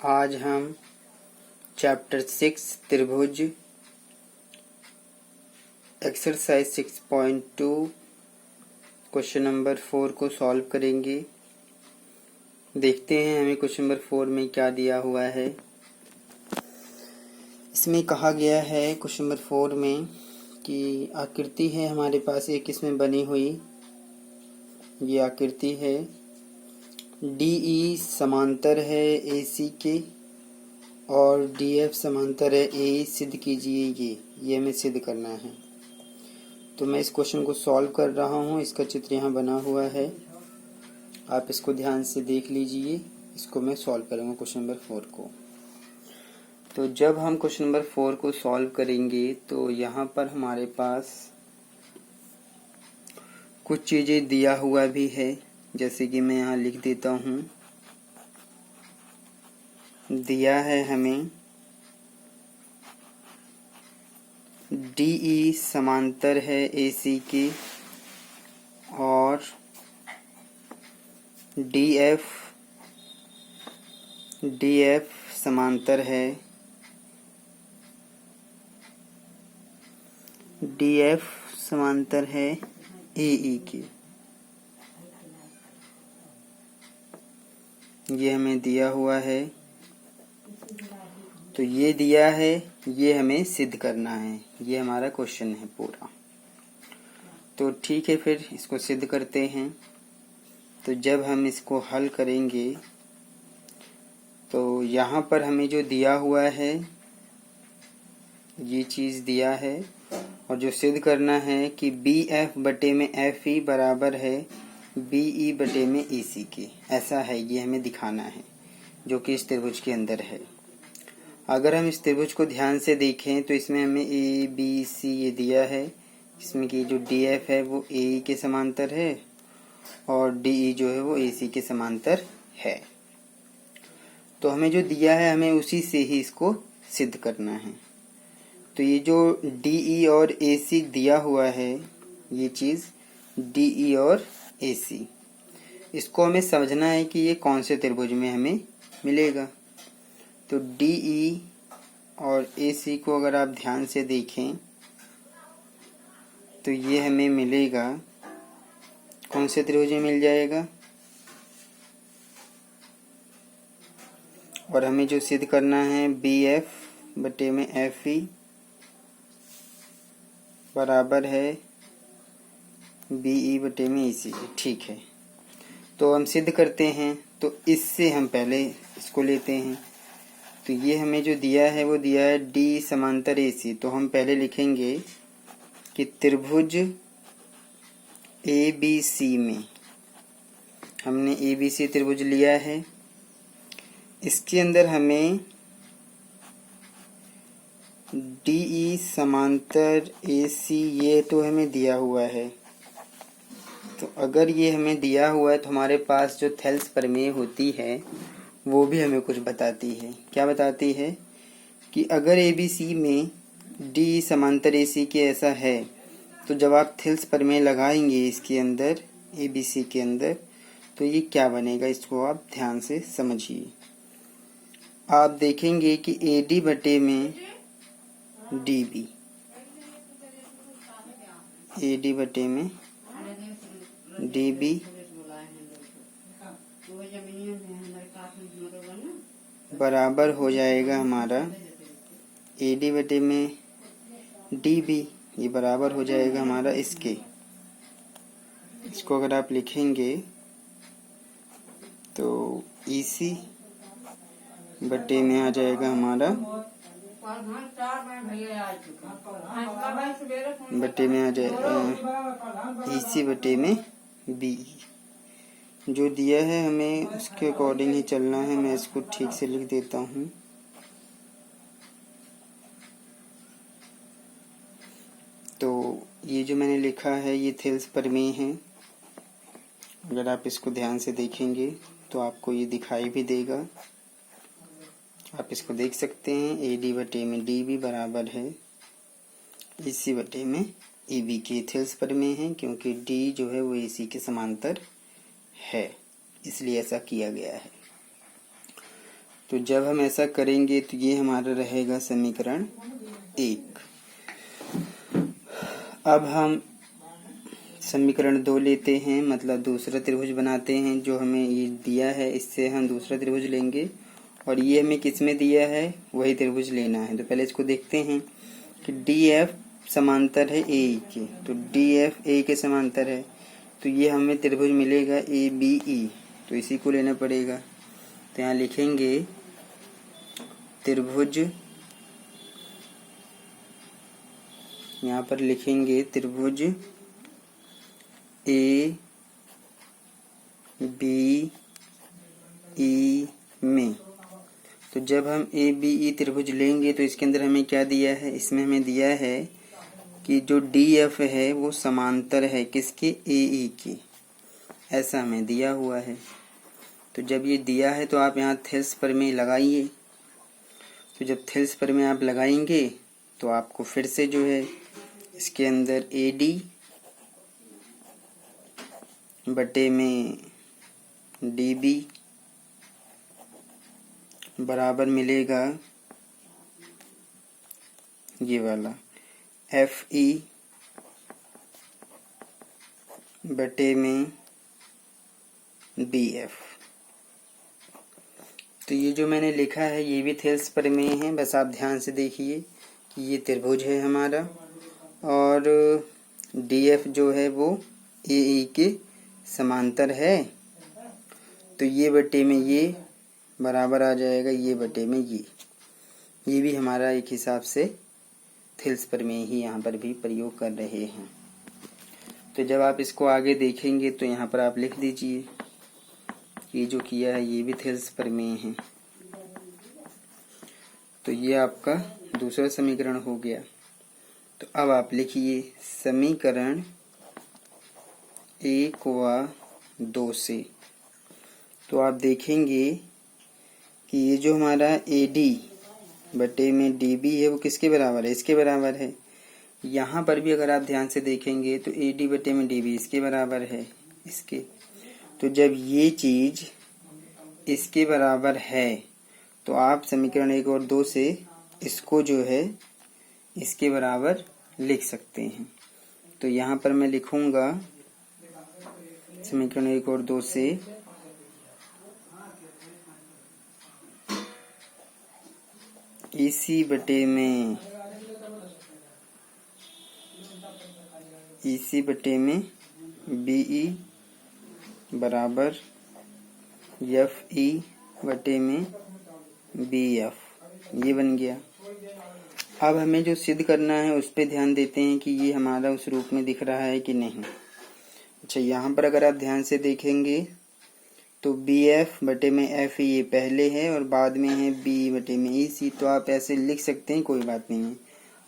आज हम चैप्टर 6 त्रिभुज एक्सरसाइज 6.2 क्वेश्चन नंबर 4 को सॉल्व करेंगे। देखते हैं हमें क्वेश्चन नंबर 4 में क्या दिया हुआ है। इसमें कहा गया है क्वेश्चन नंबर 4 में कि आकृति है हमारे पास एक इसमें बनी हुई, ये आकृति है DE समांतर है AC के और DF समांतर है AE। सिद्ध कीजिए ये हमें सिद्ध करना है। तो मैं इस क्वेश्चन को सॉल्व कर रहा हूँ। इसका चित्र यहाँ बना हुआ है, आप इसको ध्यान से देख लीजिए। इसको मैं सॉल्व करूँगा क्वेश्चन नंबर 4 को। तो जब हम क्वेश्चन नंबर 4 को सॉल्व करेंगे तो यहाँ पर हमारे पास कुछ चीज़ें दिया हुआ भी है, जैसे कि मैं यहाँ लिख देता हूँ। दिया है हमें DE समांतर है AC की और DF समांतर है AE की। ये हमें दिया हुआ है, तो ये दिया है, ये हमें सिद्ध करना है। ये हमारा क्वेश्चन है पूरा। तो ठीक है, फिर इसको सिद्ध करते हैं। तो जब हम इसको हल करेंगे तो यहाँ पर हमें जो दिया हुआ है ये चीज़ दिया है, और जो सिद्ध करना है कि BF बटे में FE बराबर है BE बटे में EC के। ऐसा है, ये हमें दिखाना है, जो कि इस त्रिभुज के अंदर है। अगर हम इस त्रिभुज को ध्यान से देखें तो इसमें हमें ABC ये दिया है। इसमें कि जो DF है वो AE के समांतर है और DE जो है वो AC के समांतर है। तो हमें जो दिया है हमें उसी से ही इसको सिद्ध करना है। तो ये जो DE और AC दिया हुआ है, ये चीज़ DE और AC, इसको हमें समझना है कि ये कौन से त्रिभुज में हमें मिलेगा। तो DE और AC को अगर आप ध्यान से देखें तो ये हमें मिलेगा, कौन से त्रिभुज में मिल जाएगा। और हमें जो सिद्ध करना है BF बटे में FE बराबर है BE बटे में EC। ठीक है, तो हम सिद्ध करते हैं। तो इससे हम पहले इसको लेते हैं। तो ये हमें जो दिया है वो दिया है D समांतर AC। तो हम पहले लिखेंगे कि त्रिभुज ABC में, हमने ABC त्रिभुज लिया है, इसके अंदर हमें DE समांतर AC ये तो हमें दिया हुआ है। तो अगर ये हमें दिया हुआ है तो हमारे पास जो थेल्स प्रमेय होती है वो भी हमें कुछ बताती है। क्या बताती है कि अगर ABC में DE समांतर AC के ऐसा है, तो जब आप थेल्स प्रमेय लगाएंगे इसके अंदर, ABC के अंदर, तो ये क्या बनेगा, इसको आप ध्यान से समझिए। आप देखेंगे कि AD बटे में DB, AD बटे में DB बराबर हो जाएगा हमारा AD बटे में DB, ये बराबर हो जाएगा हमारा इसके। इसको अगर आप लिखेंगे तो EC बटे में आ जाएगा हमारा, बटे में आ जाएगा EC बटे में BE। जो दिया है हमें उसके अकॉर्डिंग ही चलना है। मैं इसको ठीक से लिख देता हूँ। तो ये जो मैंने लिखा है ये थेल्स प्रमेय है। अगर आप इसको ध्यान से देखेंगे तो आपको ये दिखाई भी देगा। आप इसको देख सकते हैं, AD बटे में DB बराबर है EC बटे में EB के। थेल्स प्रमेय है क्योंकि D जो है वो AC के समांतर है, इसलिए ऐसा किया गया है। तो जब हम ऐसा करेंगे तो ये हमारा रहेगा समीकरण 1। अब हम समीकरण 2 लेते हैं, मतलब दूसरा त्रिभुज बनाते हैं। जो हमें ये दिया है इससे हम दूसरा त्रिभुज लेंगे और ये हमें किस में दिया है वही त्रिभुज लेना है। तो पहले इसको देखते हैं कि DF समांतर है AE के, तो DF AE के समांतर है, तो ये हमें त्रिभुज मिलेगा ABE, तो इसी को लेना पड़ेगा। तो यहाँ लिखेंगे त्रिभुज, यहाँ पर लिखेंगे त्रिभुज ABE में। तो जब हम ABE त्रिभुज लेंगे तो इसके अंदर हमें क्या दिया है, इसमें हमें दिया है कि जो DF है वो समांतर है किसके, AE के, ऐसा हमें दिया हुआ है। तो जब ये दिया है तो आप यहाँ थेल्स प्रमेय लगाइए। तो जब थेल्स प्रमेय आप लगाएंगे तो आपको फिर से जो है इसके अंदर AD बटे में DB बराबर मिलेगा ये वाला FE बटे में BF। तो ये जो मैंने लिखा है ये भी थेल्स प्रमेय है, बस आप ध्यान से देखिए कि ये त्रिभुज है हमारा और DF जो है वो AE के समांतर है। तो ये बटे में ये बराबर आ जाएगा ये बटे में ये भी हमारा एक हिसाब से थेल्स प्रमेय ही यहाँ पर भी प्रयोग कर रहे हैं। तो जब आप इसको आगे देखेंगे तो यहाँ पर आप लिख दीजिए ये जो किया है ये भी थेल्स प्रमेय है। तो ये आपका दूसरा समीकरण हो गया। तो अब आप लिखिए समीकरण 1 व 2 से। तो आप देखेंगे कि ये जो हमारा AD बटे में DB है वो किसके बराबर है, इसके बराबर है। यहाँ पर भी अगर आप ध्यान से देखेंगे तो AD बटे में DB इसके बराबर है, इसके। तो जब ये चीज इसके बराबर है तो आप समीकरण 1 और 2 से इसको जो है इसके बराबर लिख सकते हैं। तो यहाँ पर मैं लिखूंगा समीकरण 1 और 2 से EC बटे में BE बराबर FE बटे में BF, ये बन गया। अब हमें जो सिद्ध करना है उस पे ध्यान देते हैं कि ये हमारा उस रूप में दिख रहा है कि नहीं। अच्छा, यहाँ पर अगर आप ध्यान से देखेंगे तो BF बटे में FE ये पहले है और बाद में है BE बटे में EC। तो आप ऐसे लिख सकते हैं, कोई बात नहीं है,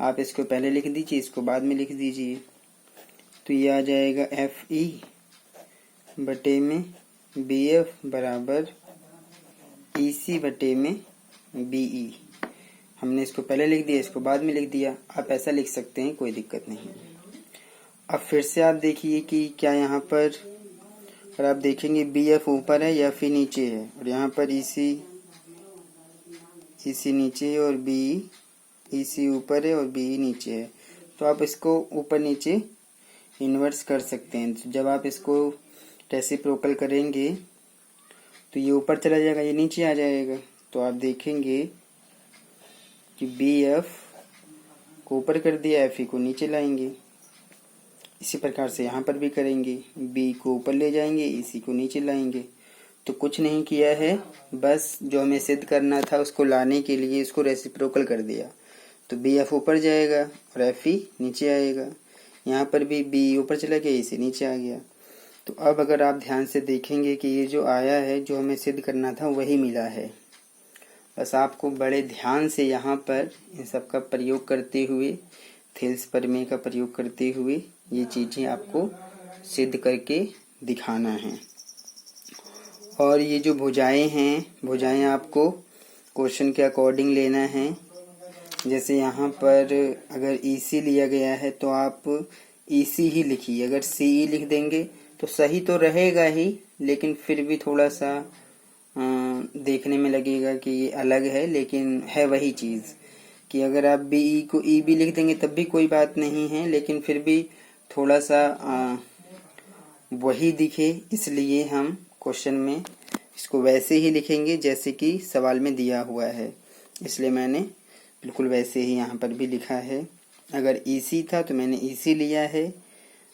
आप इसको पहले लिख दीजिए, इसको बाद में लिख दीजिए। तो ये आ जाएगा FE बटे में BF बराबर EC बटे में BE। हमने इसको पहले लिख दिया, इसको बाद में लिख दिया, आप ऐसा लिख सकते हैं, कोई दिक्कत नहीं। अब फिर से आप देखिए कि क्या यहाँ पर और आप देखेंगे BF ऊपर है या FE नीचे है, और यहाँ पर EC नीचे है और EC ऊपर है और BE नीचे है। तो आप इसको ऊपर नीचे इन्वर्स कर सकते हैं। तो जब आप इसको रेसिप्रोकल करेंगे तो ये ऊपर चला जाएगा, ये नीचे आ जाएगा। तो आप देखेंगे कि BF को ऊपर कर दिया, FE को नीचे लाएंगे। इसी प्रकार से यहाँ पर भी करेंगे, B को ऊपर ले जाएंगे, EC को नीचे लाएंगे। तो कुछ नहीं किया है, बस जो हमें सिद्ध करना था उसको लाने के लिए इसको रेसिप्रोकल कर दिया। तो BF ऊपर जाएगा और FE नीचे आएगा। यहाँ पर भी B ऊपर चला गया, EC नीचे आ गया। तो अब अगर आप ध्यान से देखेंगे कि ये जो आया है, जो हमें सिद्ध करना था वही मिला है। बस आपको बड़े ध्यान से यहाँ पर इन सब का प्रयोग करते हुए, थेल्स प्रमेय का प्रयोग करते हुए ये चीज़ें आपको सिद्ध करके दिखाना है। और ये जो भुजाएं हैं, भुजाएं आपको क्वेश्चन के अकॉर्डिंग लेना है। जैसे यहाँ पर अगर EC लिया गया है तो आप EC ही लिखिए। अगर CE लिख देंगे तो सही तो रहेगा ही, लेकिन फिर भी थोड़ा सा देखने में लगेगा कि ये अलग है, लेकिन है वही चीज़ कि अगर आप बी ई को ई भी लिख देंगे तब भी कोई बात नहीं है, लेकिन फिर भी थोड़ा सा वही दिखे, इसलिए हम क्वेश्चन में इसको वैसे ही लिखेंगे जैसे कि सवाल में दिया हुआ है। इसलिए मैंने बिल्कुल वैसे ही यहाँ पर भी लिखा है। अगर ईसी था तो मैंने ईसी लिया है,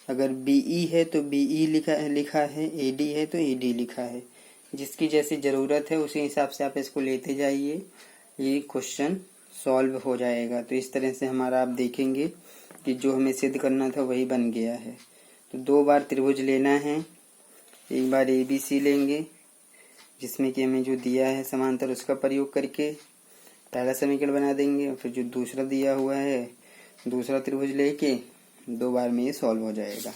अगर बीई है तो बीई लिखा है, एडी है तो एडी लिखा है। जिसकी जैसी ज़रूरत है उसी हिसाब से आप इसको लेते जाइए, ये क्वेश्चन सॉल्व हो जाएगा। तो इस तरह से हमारा आप देखेंगे कि जो हमें सिद्ध करना था वही बन गया है। तो 2 बार त्रिभुज लेना है, एक बार ए बी सी लेंगे जिसमें कि हमें जो दिया है समांतर उसका प्रयोग करके पहला समीकरण बना देंगे, और फिर जो दूसरा दिया हुआ है दूसरा त्रिभुज लेके 2 बार में ये सॉल्व हो जाएगा।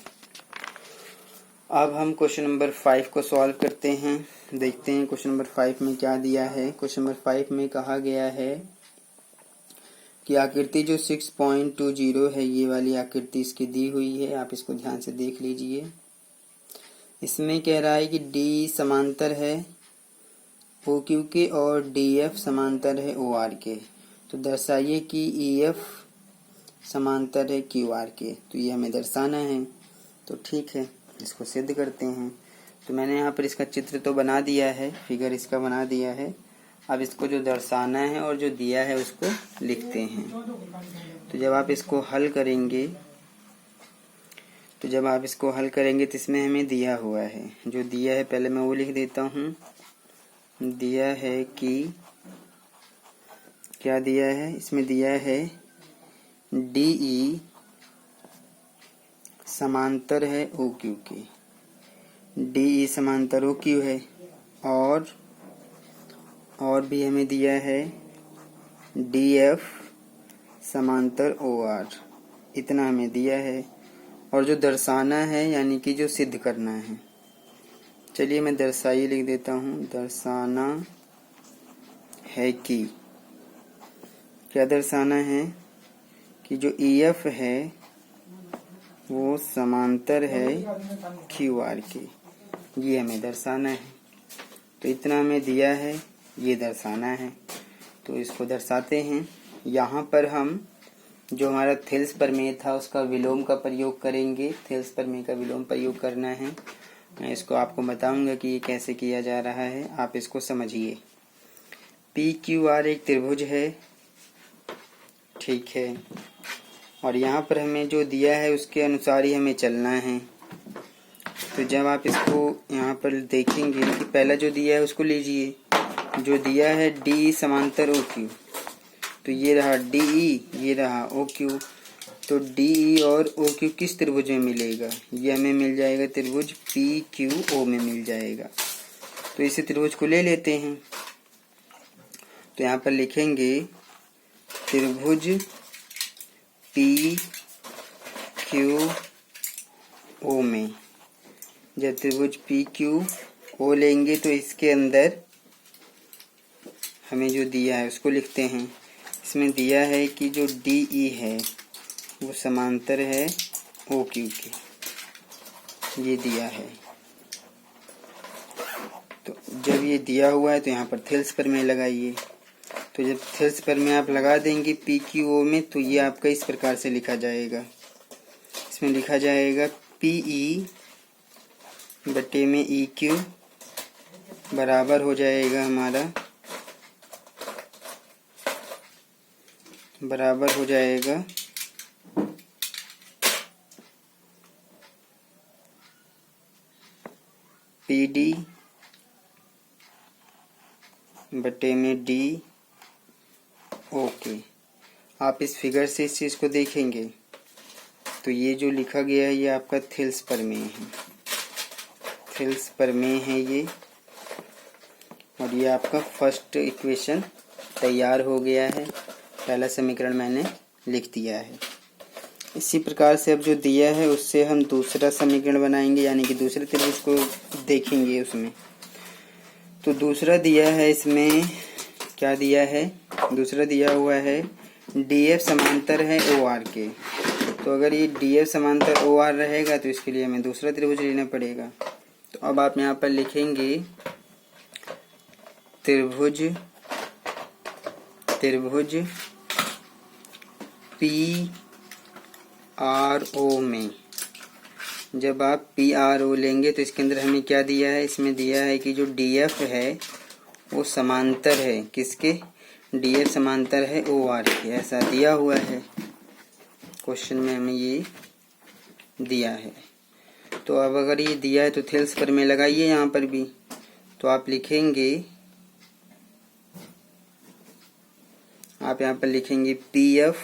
अब हम क्वेश्चन नंबर 5 को सॉल्व करते हैं। देखते हैं क्वेश्चन नंबर 5 में क्या दिया है। क्वेश्चन नंबर 5 में कहा गया है कि आकृति जो 6.20 है, ये वाली आकृति इसकी दी हुई है, आप इसको ध्यान से देख लीजिए। इसमें कह रहा है कि डी समांतर है ओ क्यू के और डी एफ समांतर है ओ आर के। तो दर्शाइए कि ई एफ समांतर है क्यू आर के। तो ये हमें दर्शाना है। तो ठीक है, इसको सिद्ध करते हैं। तो मैंने यहाँ पर इसका चित्र तो बना दिया है, फिगर इसका बना दिया है। अब इसको जो दर्शाना है और जो दिया है उसको लिखते हैं। तो जब आप इसको हल करेंगे तो इसमें हमें दिया हुआ है, जो दिया है पहले मैं वो लिख देता हूँ। दिया है कि क्या दिया है, इसमें दिया है डीई समांतर है ओ क्यू के, डीई समांतर ओ क्यू है, और भी हमें दिया है डी एफ समांतर ओ आर, इतना हमें दिया है। और जो दर्शाना है यानी कि जो सिद्ध करना है, चलिए मैं दर्शाइए लिख देता हूँ। दर्शाना है कि क्या दर्शाना है कि जो ई एफ है वो समांतर है क्यू आर के, ये हमें दर्शाना है। तो इतना हमें दिया है, ये दर्शाना है। तो इसको दर्शाते हैं। यहाँ पर हम जो हमारा थेल्स प्रमेय था उसका विलोम का प्रयोग करेंगे। थेल्स प्रमेय का विलोम प्रयोग करना है। मैं इसको आपको बताऊंगा कि ये कैसे किया जा रहा है, आप इसको समझिए। पी क्यू आर एक त्रिभुज है, ठीक है, और यहाँ पर हमें जो दिया है उसके अनुसार ही हमें चलना है। तो जब आप इसको यहाँ पर देखेंगे कि पहला जो दिया है उसको लीजिए। जो दिया है डी समांतर ओ क्यू, तो ये रहा डी, ये रहा ओ क्यू। तो डी और ओ क्यू किस त्रिभुज में मिलेगा, ये हमें मिल जाएगा त्रिभुज पी क्यू ओ में मिल जाएगा। तो इसी त्रिभुज को ले लेते हैं। तो यहाँ पर लिखेंगे त्रिभुज पी क्यू ओ में। जब त्रिभुज पी क्यू ओ लेंगे तो इसके अंदर हमें जो दिया है उसको लिखते हैं। इसमें दिया है कि जो डी ई है वो समांतर है ओ क्यू के, ये दिया है। तो जब ये दिया हुआ है तो यहाँ पर थेल्स प्रमेय लगाइए। तो जब थेल्स प्रमेय आप लगा देंगे पी क्यू ओ में, तो ये आपका इस प्रकार से लिखा जाएगा। इसमें लिखा जाएगा पी ई बटे में ई क्यू बराबर हो जाएगा हमारा, बराबर हो जाएगा पी डी बटे में डी ओके। आप इस फिगर से इस चीज़ को देखेंगे तो ये जो लिखा गया है ये आपका थेल्स प्रमेय है, थेल्स प्रमेय है ये। और ये आपका फर्स्ट इक्वेशन तैयार हो गया है, पहला समीकरण मैंने लिख दिया है। इसी प्रकार से अब जो दिया है उससे हम दूसरा समीकरण बनाएंगे, यानी कि दूसरे त्रिभुज को देखेंगे उसमें। तो दूसरा दिया है, इसमें क्या दिया है, दूसरा दिया हुआ है डी एफ समांतर है ओ आर के। तो अगर ये डी एफ समांतर ओ आर रहेगा तो इसके लिए हमें दूसरा त्रिभुज लेना पड़ेगा। तो अब आप यहाँ पर लिखेंगे त्रिभुज PRO में जब आप PRO लेंगे तो इसके अंदर हमें क्या दिया है, इसमें दिया है कि जो DF है वो समांतर है किसके, DF समांतर है OR के, ऐसा दिया हुआ है क्वेश्चन में, हमें ये दिया है। तो अब अगर ये दिया है तो थेल्स पर में लगाइए यहाँ पर भी, तो आप लिखेंगे, आप यहाँ पर लिखेंगे PF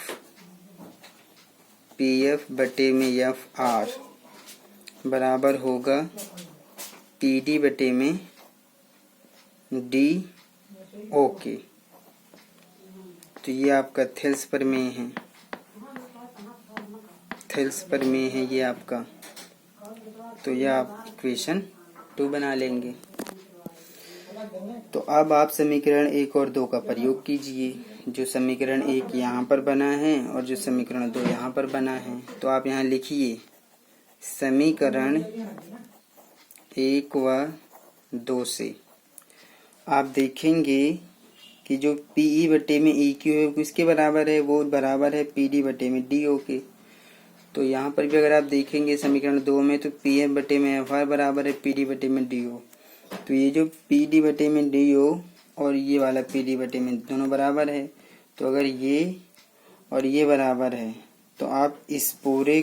बटे में FR बराबर होगा PD बटे में DO के। तो ये आपका थेल्स पर में है, थेल्स पर में है ये आपका। तो यह आप इक्वेशन 2 बना लेंगे। तो अब आप समीकरण 1 और 2 का प्रयोग कीजिए। जो समीकरण 1 यहाँ पर बना है और जो समीकरण 2 यहाँ पर बना है, तो आप यहाँ लिखिए समीकरण 1 व 2 से आप देखेंगे कि जो PE बटे में EQ है वो किसके बराबर है, वो बराबर है PD बटे में DO के। तो यहाँ पर भी अगर आप देखेंगे समीकरण 2 में, तो PF बटे में FR बराबर है PD बटे में DO। तो ये जो PD बटे में DO और ये वाला PD बटे में दोनों बराबर है। तो अगर ये और ये बराबर है तो आप इस पूरे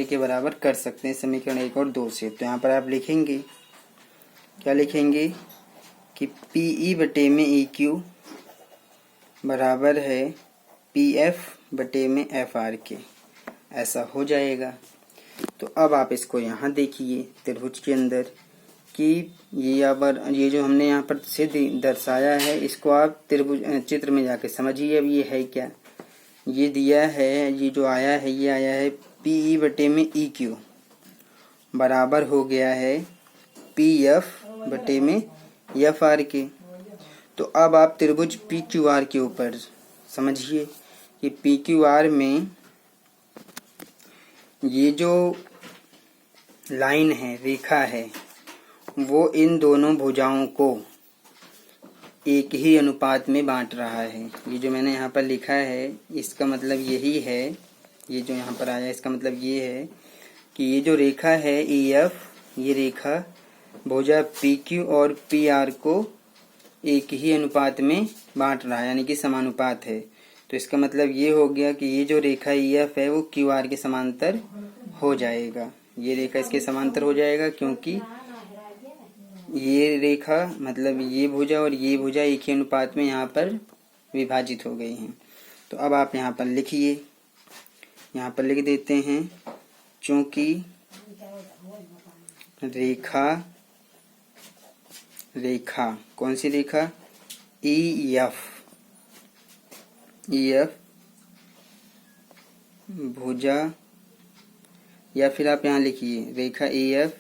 के बराबर कर सकते हैं समीकरण 1 और 2 से। तो यहाँ पर आप लिखेंगे, क्या लिखेंगे कि PE बटे में EQ बराबर है PF बटे में FR के, ऐसा हो जाएगा। तो अब आप इसको यहाँ देखिए त्रिभुज के अंदर कि ये जो हमने यहाँ पर सिद्ध दर्शाया है, इसको आप त्रिभुज चित्र में जाके समझिए। अब ये है क्या, ये दिया है, ये जो आया है ये आया है PE बटे में EQ बराबर हो गया है PF बटे में FR के। तो अब आप त्रिभुज PQR के ऊपर समझिए कि PQR में ये जो लाइन है, रेखा है, वो इन दोनों भुजाओं को एक ही अनुपात में बांट रहा है। ये जो मैंने यहाँ पर लिखा है इसका मतलब यही है, ये जो यहाँ पर आया इसका मतलब ये है कि ये जो रेखा है EF, ये रेखा भुजा PQ और PR को एक ही अनुपात में बांट रहा है, यानी कि समानुपात है। तो इसका मतलब ये हो गया कि ये जो रेखा EF है वो QR के समांतर हो जाएगा, ये रेखा इसके समांतर हो जाएगा, क्योंकि ये रेखा मतलब ये भुजा और ये भुजा एक ही अनुपात में यहाँ पर विभाजित हो गई हैं। तो अब आप यहाँ पर लिखिए, यहाँ पर लिख देते हैं, चूंकि रेखा कौन सी रेखा, EF भुजा, या फिर आप यहाँ लिखिए रेखा EF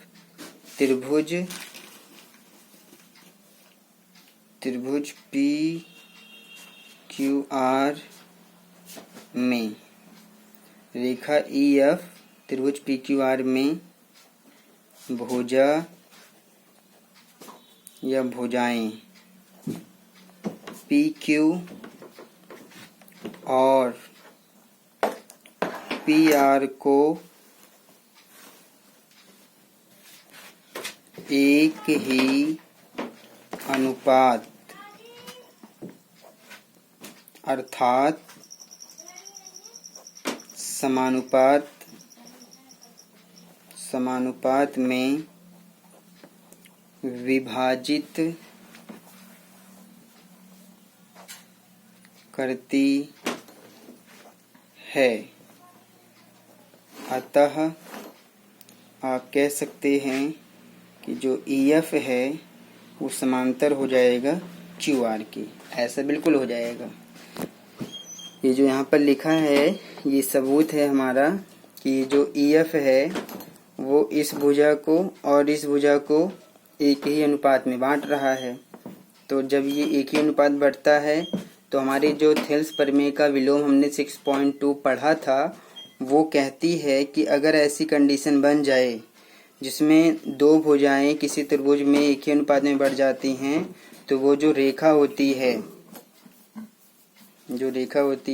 त्रिभुज PQR में, रेखा EF त्रिभुज PQR में भुजा या भुजाएं PQ और PR को एक ही अनुपात अर्थात समानुपात में विभाजित करती है। अतः आप कह सकते हैं कि जो EF है वो समांतर हो जाएगा QR के, ऐसा बिल्कुल हो जाएगा। ये जो यहाँ पर लिखा है ये सबूत है हमारा कि जो EF है वो इस भुजा को और इस भुजा को एक ही अनुपात में बांट रहा है। तो जब ये एक ही अनुपात बढ़ता है तो हमारी जो थेल्स प्रमेय का विलोम हमने 6.2 पढ़ा था, वो कहती है कि अगर ऐसी कंडीशन बन जाए जिसमें दो भुजाएं किसी त्रिभुज में एक ही अनुपात में बढ़ जाती हैं, तो वो जो रेखा होती है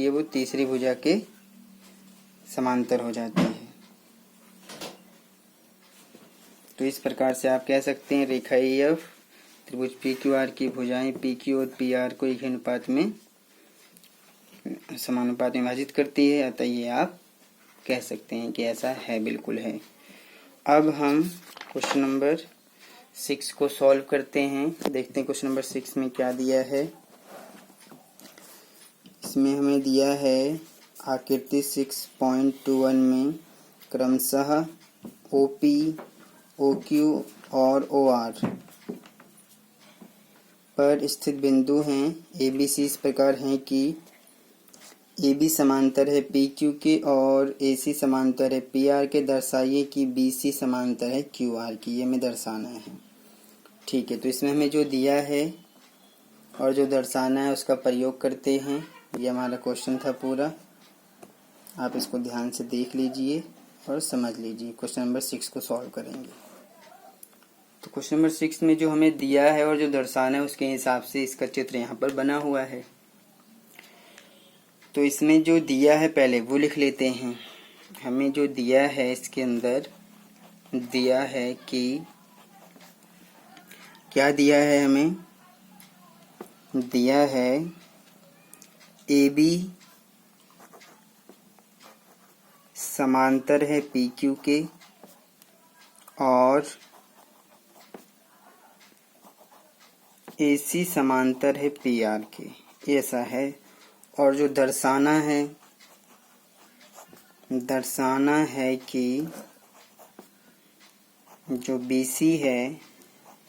वो तीसरी भुजा के समांतर हो जाती है। तो इस प्रकार से आप कह सकते हैं रेखा EF त्रिभुज PQR की भुजाएं PQ और PR को एक अनुपात में समानुपात में विभाजित करती है, अतः ये आप कह सकते हैं कि ऐसा है, बिल्कुल है। अब हम क्वेश्चन नंबर 6 को सॉल्व करते हैं। देखते हैं क्वेश्चन नंबर 6 में क्या दिया है। इसमें हमें दिया है आकृति 6.21 में क्रमशः OP, OQ और OR पर स्थित बिंदु हैं ABC इस प्रकार हैं कि AB समांतर है PQ के और AC समांतर है PR के। दर्शाइए कि BC समांतर है QR की, ये हमें दर्शाना है। ठीक है, तो इसमें हमें जो दिया है और जो दर्शाना है उसका प्रयोग करते हैं। ये हमारा क्वेश्चन था पूरा, आप इसको ध्यान से देख लीजिए और समझ लीजिए। क्वेश्चन नंबर 6 को सॉल्व करेंगे। तो क्वेश्चन नंबर 6 में जो हमें दिया है और जो दर्शाना है उसके हिसाब से इसका चित्र यहाँ पर बना हुआ है। तो इसमें जो दिया है पहले वो लिख लेते हैं। हमें जो दिया है इसके अंदर दिया है कि क्या दिया है, हमें दिया है AB समांतर है PQ के और AC समांतर है PR के, ऐसा है। और जो दर्शाना है कि जो BC है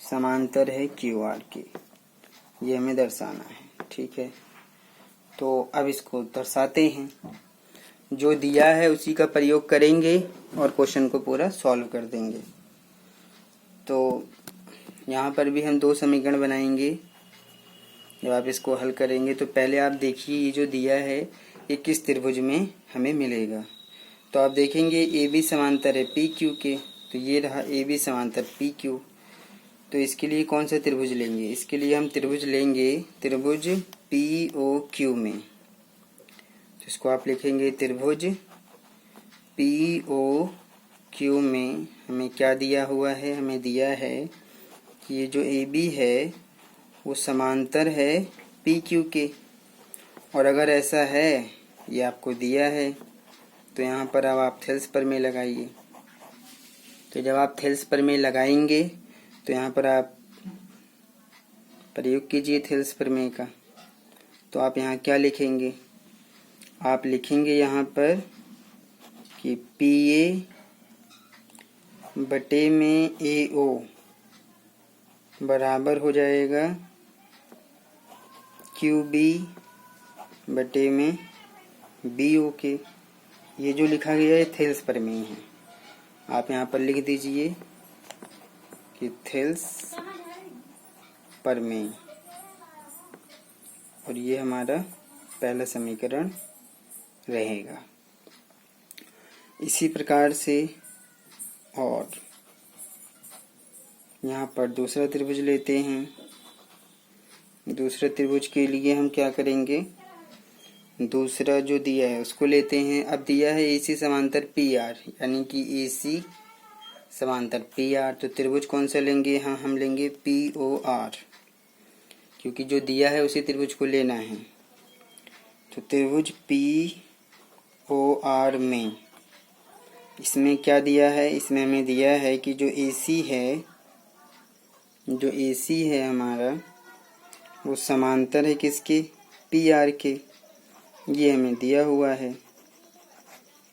समांतर है QR के, ये हमें दर्शाना है। ठीक है, तो अब इसको दर्शाते हैं। जो दिया है उसी का प्रयोग करेंगे और क्वेश्चन को पूरा सॉल्व कर देंगे। तो यहाँ पर भी हम 2 समीकरण बनाएंगे। जब आप इसको हल करेंगे तो पहले आप देखिए ये जो दिया है ये किस त्रिभुज में हमें मिलेगा। तो आप देखेंगे AB समांतर है PQ के, तो ये रहा AB समांतर PQ। तो इसके लिए कौन सा त्रिभुज लेंगे? इसके लिए हम त्रिभुज लेंगे त्रिभुज POQ में। तो इसको आप लिखेंगे त्रिभुज POQ में हमें क्या दिया हुआ है? हमें दिया है कि ये जो AB है वो समांतर है PQ के। और अगर ऐसा है, ये आपको दिया है, तो यहाँ पर अब आप थेल्स प्रमेय लगाइए। तो जब आप थेल्स प्रमेय लगाएंगे तो यहाँ पर आप प्रयोग कीजिए थेल्स प्रमेय का। तो आप यहाँ क्या लिखेंगे? आप लिखेंगे यहाँ पर कि PA बटे में AO बराबर हो जाएगा QB बटे में BO के। ये जो लिखा गया है थेल्स प्रमेय है। आप यहाँ पर लिख दीजिए कि थेल्स प्रमेय, और ये हमारा पहला समीकरण रहेगा। इसी प्रकार से और यहाँ पर दूसरा त्रिभुज लेते हैं। दूसरे त्रिभुज के लिए हम क्या करेंगे? दूसरा जो दिया है उसको लेते हैं। अब दिया है AC समांतर PR, यानी कि AC समांतर PR, तो त्रिभुज कौन सा लेंगे? हाँ, हम लेंगे POR, क्योंकि जो दिया है उसी त्रिभुज को लेना है। तो त्रिभुज POR में इसमें क्या दिया है? इसमें हमें दिया है कि जो AC है हमारा वो समांतर है किसके? PR के। ये हमें दिया हुआ है।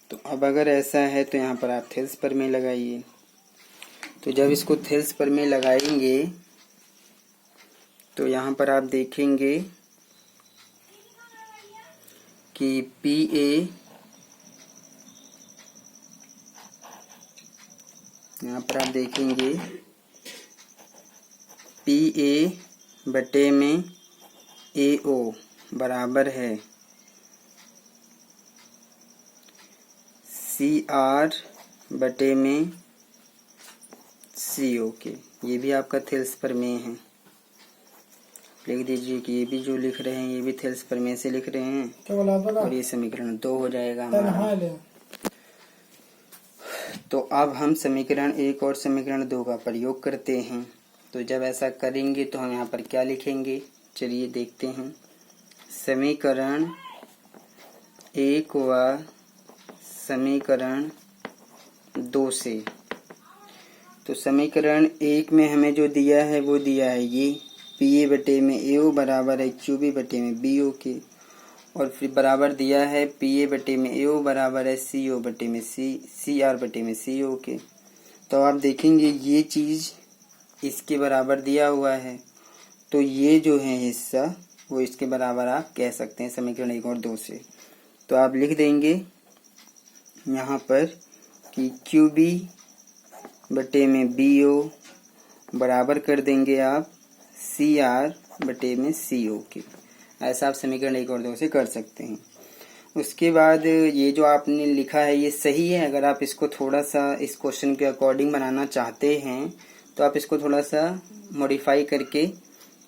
तो अब अगर ऐसा है तो यहाँ पर आप थेल्स प्रमेय लगाइए। तो जब इसको थेल्स प्रमेय लगाएंगे तो यहाँ पर आप देखेंगे कि PA, यहाँ पर आप देखेंगे PA बटे में AO बराबर है CR बटे में CO के। ये भी आपका थेल्स प्रमेय है। लिख दीजिए कि ये भी जो लिख रहे हैं ये भी थेल्स प्रमेय से लिख रहे हैं और ये समीकरण 2 हो जाएगा हमारा। तो अब हम समीकरण 1 और समीकरण 2 का प्रयोग करते हैं। तो जब ऐसा करेंगे तो हम यहाँ पर क्या लिखेंगे, चलिए देखते हैं। समीकरण 1 व समीकरण 2 से, तो समीकरण 1 में हमें जो दिया है वो दिया है ये पी ए बटे में ए ओ बराबर है क्यू बी बटे में बी ओ के, और फिर बराबर दिया है पी ए बटे में ए ओ बराबर है सी ओ बटे में सी आर बटे में सी ओ के। तो आप देखेंगे ये चीज़ इसके बराबर दिया हुआ है, तो ये जो है हिस्सा वो इसके बराबर आप कह सकते हैं समीकरण 1 और 2 से। तो आप लिख देंगे यहाँ पर कि क्यू बी बटे में बी ओ बराबर कर देंगे आप सी आर बटे में सी ओ के। ऐसा आप समीकरण 1 और 2 से कर सकते हैं। उसके बाद ये जो आपने लिखा है ये सही है। अगर आप इसको थोड़ा सा इस क्वेश्चन के अकॉर्डिंग बनाना चाहते हैं तो आप इसको थोड़ा सा मॉडिफाई करके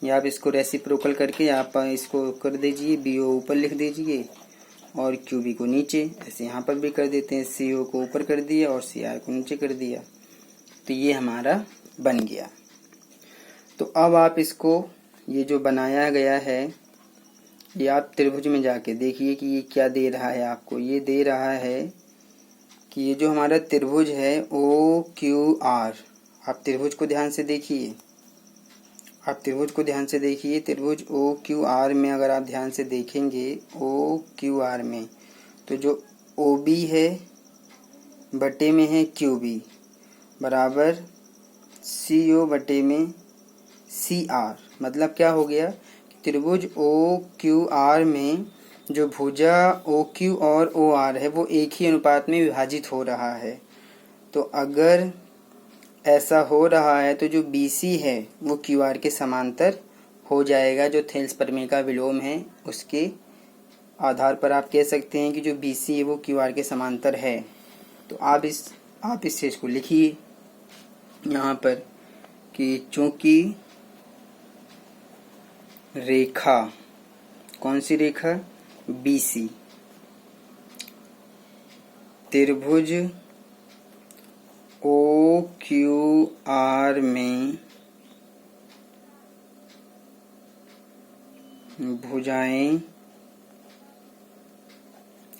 या आप इसको रेसिप्रोकल करके आप इसको कर दीजिए, बी ओ ऊपर लिख दीजिए और क्यू बी को नीचे। ऐसे यहाँ पर भी कर देते हैं, सी ओ को ऊपर कर दिया और सी आर को नीचे कर दिया। तो ये हमारा बन गया। तो अब आप इसको ये जो बनाया गया है ये आप त्रिभुज में जाके देखिए कि ये क्या दे रहा है आपको। ये दे रहा है कि ये जो हमारा त्रिभुज है ओ क्यू आर, आप त्रिभुज को ध्यान से देखिए, आप त्रिभुज को ध्यान से देखिए। त्रिभुज ओ क्यू आर में अगर आप ध्यान से देखेंगे ओ क्यू आर में, तो जो ओ बी है बटे में है क्यू बी बराबर सी ओ बटे में सी आर। मतलब क्या हो गया, त्रिभुज ओ क्यू आर में जो भुजा ओ क्यू और ओ आर है वो एक ही अनुपात में विभाजित हो रहा है। तो अगर ऐसा हो रहा है तो जो बी सी है वो क्यू आर के समांतर हो जाएगा। जो थेल्स प्रमेय का विलोम है उसके आधार पर आप कह सकते हैं कि जो बी सी है वो क्यू आर के समांतर है। तो आप इस चीज़ को लिखिए यहाँ पर कि चूंकि रेखा, कौन सी रेखा, बी सी, त्रिभुज ओ क्यू आर में भुजाएं,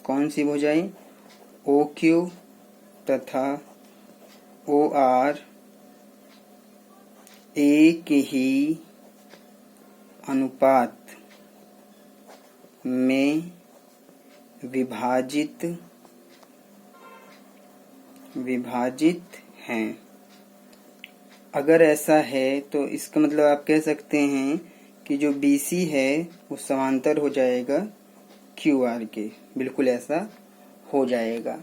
कौन सी भुजाएं, ओ क्यू तथा ओ आर एक ही अनुपात में विभाजित हैं। अगर ऐसा है तो इसका मतलब आप कह सकते हैं कि जो BC है वो समांतर हो जाएगा QR के, बिल्कुल ऐसा हो जाएगा।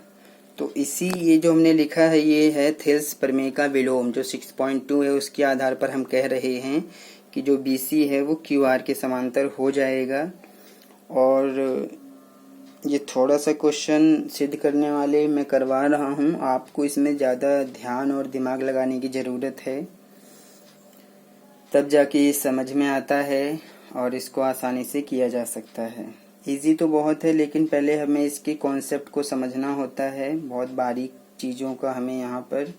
तो इसी ये जो हमने लिखा है ये है थेल्स प्रमेय का विलोम जो 6.2 है उसके आधार पर हम कह रहे हैं कि जो BC है वो QR के समांतर हो जाएगा। और ये थोड़ा सा क्वेश्चन सिद्ध करने वाले मैं करवा रहा हूँ, आपको इसमें ज़्यादा ध्यान और दिमाग लगाने की ज़रूरत है, तब जाके ये समझ में आता है और इसको आसानी से किया जा सकता है। इजी तो बहुत है लेकिन पहले हमें इसके कॉन्सेप्ट को समझना होता है। बहुत बारीक चीज़ों का हमें यहाँ पर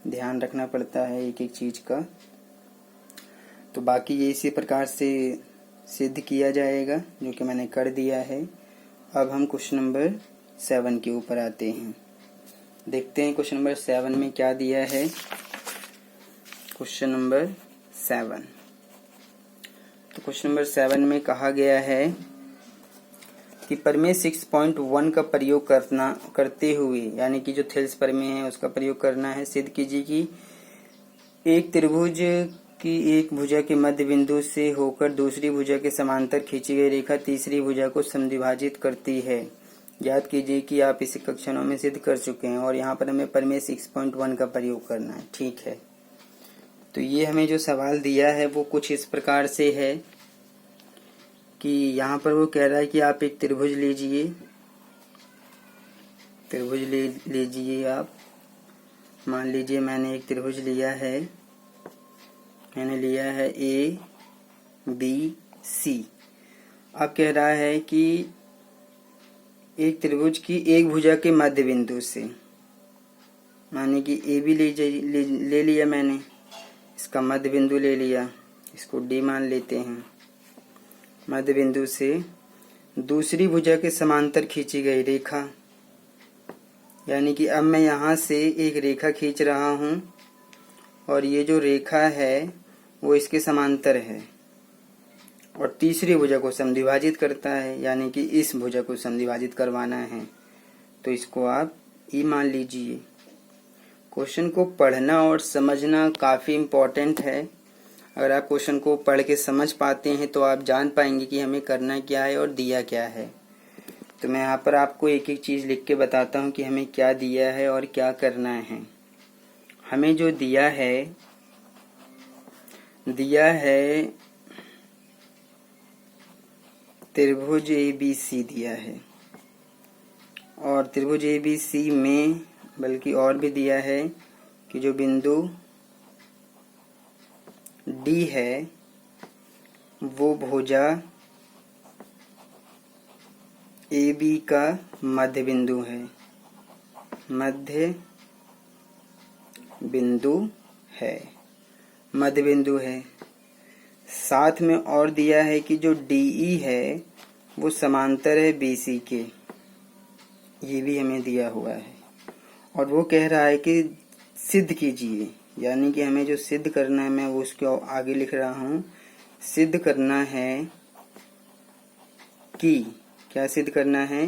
ध्यान रखना पड़ता है, एक एक चीज़ का। तो बाकी ये इसी प्रकार से सिद्ध किया जाएगा जो कि मैंने कर दिया है। अब हम क्वेश्चन नंबर 7 के ऊपर आते हैं। देखते हैं क्वेश्चन नंबर 7 में क्या दिया है। क्वेश्चन नंबर 7, तो क्वेश्चन नंबर 7 में कहा गया है कि प्रमेय 6.1 का प्रयोग करते हुए, यानी कि जो थेल्स प्रमेय है उसका प्रयोग करना है। सिद्ध कीजिए कि एक त्रिभुज की एक भुजा के मध्य बिंदु से होकर दूसरी भुजा के समांतर खींची गई रेखा तीसरी भुजा को समद्विभाजित करती है। याद कीजिए कि आप इसे कक्षाओं में सिद्ध कर चुके हैं और यहाँ पर हमें प्रमेय 6.1 का प्रयोग करना है। ठीक है, तो ये हमें जो सवाल दिया है वो कुछ इस प्रकार से है कि यहाँ पर वो कह रहा है कि आप एक त्रिभुज लीजिए, त्रिभुज ले लीजिए आप। मान लीजिए मैंने एक त्रिभुज लिया है, मैंने लिया है A बी सी। अब कह रहा है कि एक त्रिभुज की एक भुजा के मध्य बिंदु से, माने कि ए बी ले लिया मैंने, इसका मध्य बिंदु ले लिया, इसको डी मान लेते हैं। मध्य बिंदु से दूसरी भुजा के समांतर खींची गई रेखा, यानी कि अब मैं यहाँ से एक रेखा खींच रहा हूँ और ये जो रेखा है वो इसके समांतर है और तीसरी भुजा को समद्विभाजित करता है, यानी कि इस भुजा को समद्विभाजित करवाना है, तो इसको आप ई मान लीजिए। क्वेश्चन को पढ़ना और समझना काफ़ी इम्पोर्टेंट है। अगर आप क्वेश्चन को पढ़ के समझ पाते हैं तो आप जान पाएंगे कि हमें करना क्या है और दिया क्या है। तो मैं यहाँ पर आपको एक एक चीज़ लिख के बताता हूँ कि हमें क्या दिया है और क्या करना है। हमें जो दिया है त्रिभुज ABC दिया है, और त्रिभुज ABC में बल्कि और भी दिया है कि जो बिंदु D है वो भुजा AB का मध्य बिंदु है, मध्य बिंदु है। साथ में और दिया है कि जो DE है वो समांतर है BC के, ये भी हमें दिया हुआ है। और वो कह रहा है कि सिद्ध कीजिए, यानी कि हमें जो सिद्ध करना है, मैं वो उसके आगे लिख रहा हूँ। सिद्ध करना है कि, क्या सिद्ध करना है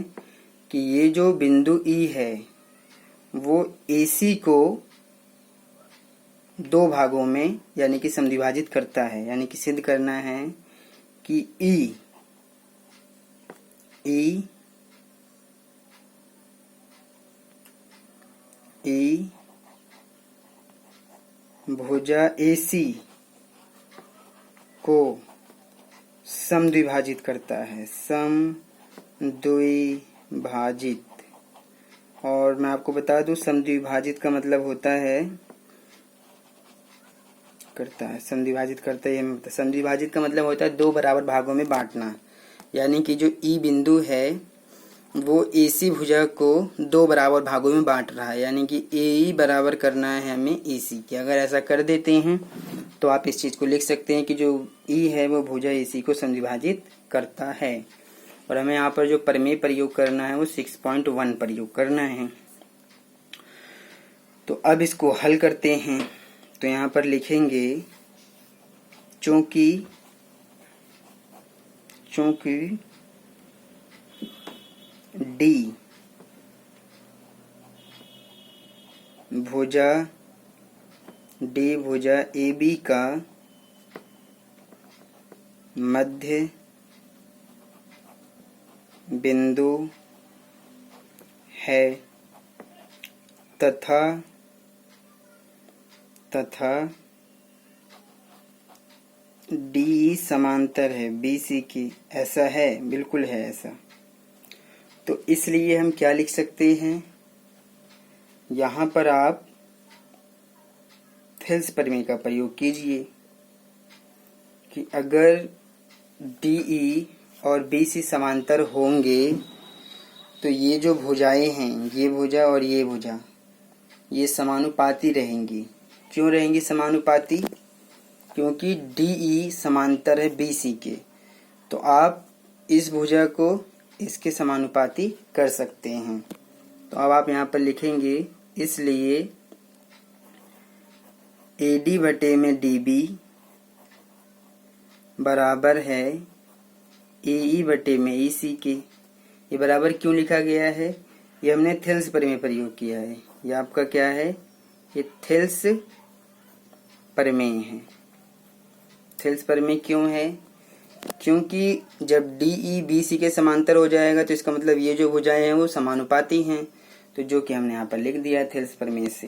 कि ये जो बिंदु E है वो AC को दो भागों में यानी कि समद्विभाजित करता है, यानी कि सिद्ध करना है कि E भुजा AC को समद्विभाजित करता है, समद्विभाजित। और मैं आपको बता दूं समद्विभाजित का मतलब होता है समद्विभाजित करता है, समद्विभाजित का मतलब होता है दो बराबर भागों में बांटना। यानी कि जो ई बिंदु है वो AC भुजा को दो बराबर भागों में बांट रहा है, यानी कि AE बराबर करना है हमें AC के। अगर ऐसा कर देते हैं तो आप इस चीज़ को लिख सकते हैं कि जो E है वो भुजा AC को समद्विभाजित करता है। और हमें यहाँ पर जो प्रमेय प्रयोग करना है वो 6.1 प्रयोग करना है। तो अब इसको हल करते हैं। तो यहाँ पर लिखेंगे चूंकि D भुजा AB का मध्य बिंदु है तथा DE समांतर है BC की। ऐसा है, बिल्कुल है ऐसा। तो इसलिए हम क्या लिख सकते हैं, यहाँ पर आप थेल्स प्रमेय का प्रयोग कीजिए कि अगर DE और BC समांतर होंगे तो ये जो भुजाएं हैं, ये भुजा और ये भुजा, ये समानुपाती रहेंगी। क्यों रहेंगी समानुपाती? क्योंकि DE समांतर है BC के। तो आप इस भुजा को इसके समानुपाती कर सकते हैं। तो अब आप यहाँ पर लिखेंगे इसलिए AD बटे में DB बराबर है AE बटे में EC के। ये बराबर क्यों लिखा गया है? ये हमने थेल्स प्रमेय प्रयोग किया है। ये आपका क्या है? ये थेल्स प्रमेय है। थेल्स प्रमेय क्यों है? क्योंकि जब DE BC के समांतर हो जाएगा तो इसका मतलब ये जो भुजाएं हैं वो समानुपाती हैं, तो जो कि हमने यहाँ पर लिख दिया थेल्स प्रमेय से।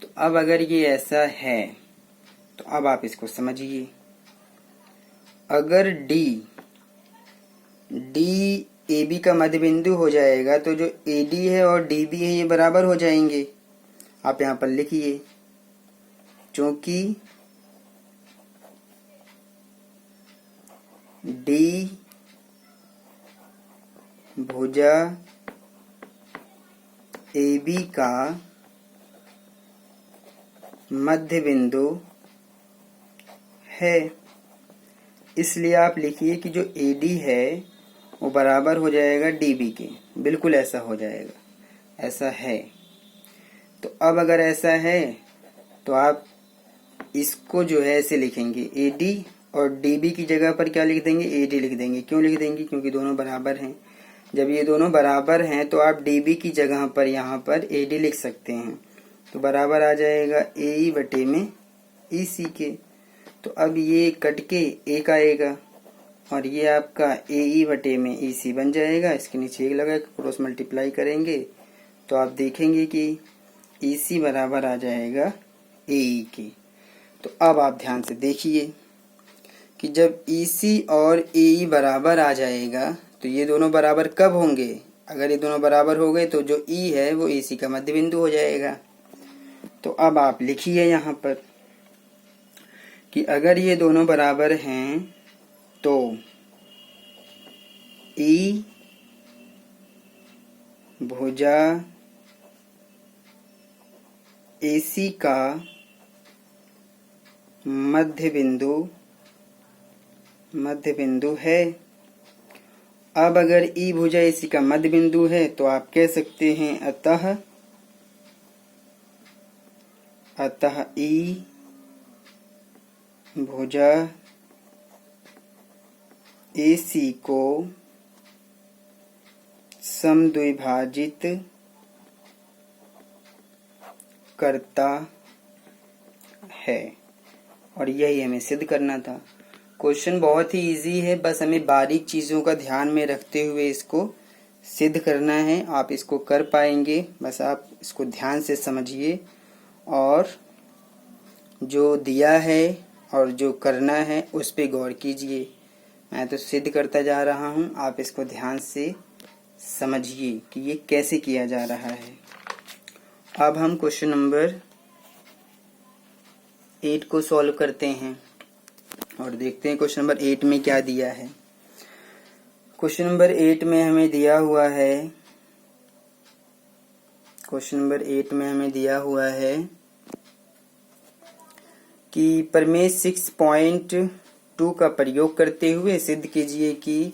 तो अब अगर ये ऐसा है तो अब आप इसको समझिए। अगर D AB का मध्य बिंदु हो जाएगा तो जो AD है और DB है ये बराबर हो जाएंगे। आप यहाँ पर लिखिए, क्योंकि डी भुजा AB का मध्य बिंदु है। इसलिए आप लिखिए कि जो AD है वो बराबर हो जाएगा DB के। बिल्कुल ऐसा हो जाएगा, ऐसा है। तो अब अगर ऐसा है तो आप इसको जो है ऐसे लिखेंगे, AD और DB की जगह पर क्या लिख देंगे, AD लिख देंगे। क्यों लिख देंगे, क्योंकि दोनों बराबर हैं। जब ये दोनों बराबर हैं तो आप DB की जगह पर यहाँ पर AD लिख सकते हैं। तो बराबर आ जाएगा AE बटे में EC के। तो अब ये कट के एक आएगा और ये आपका AE बटे में EC बन जाएगा। इसके नीचे एक लगा, क्रॉस मल्टीप्लाई करेंगे तो आप देखेंगे कि EC बराबर आ जाएगा AE के। तो अब आप ध्यान से देखिए कि जब EC और AE बराबर आ जाएगा तो ये दोनों बराबर कब होंगे, अगर ये दोनों बराबर हो गए तो जो E है वो EC का मध्य बिंदु हो जाएगा। तो अब आप लिखिए यहाँ पर कि अगर ये दोनों बराबर हैं तो E भुजा AC का मध्य बिंदु है। अब अगर E भुजा AC का मध्य बिंदु है तो आप कह सकते हैं अतः E भुजा AC को समद्विभाजित करता है। और यही हमें सिद्ध करना था। क्वेश्चन बहुत ही इजी है, बस हमें बारीक चीज़ों का ध्यान में रखते हुए इसको सिद्ध करना है। आप इसको कर पाएंगे, बस आप इसको ध्यान से समझिए और जो दिया है और जो करना है उस पे गौर कीजिए। मैं तो सिद्ध करता जा रहा हूँ, आप इसको ध्यान से समझिए कि ये कैसे किया जा रहा है। अब हम क्वेश्चन नंबर 8 को सॉल्व करते हैं और देखते हैं क्वेश्चन नंबर 8 में क्या दिया है। क्वेश्चन नंबर 8 में हमें दिया हुआ है कि प्रमेय 6.2 का प्रयोग करते हुए सिद्ध कीजिए कि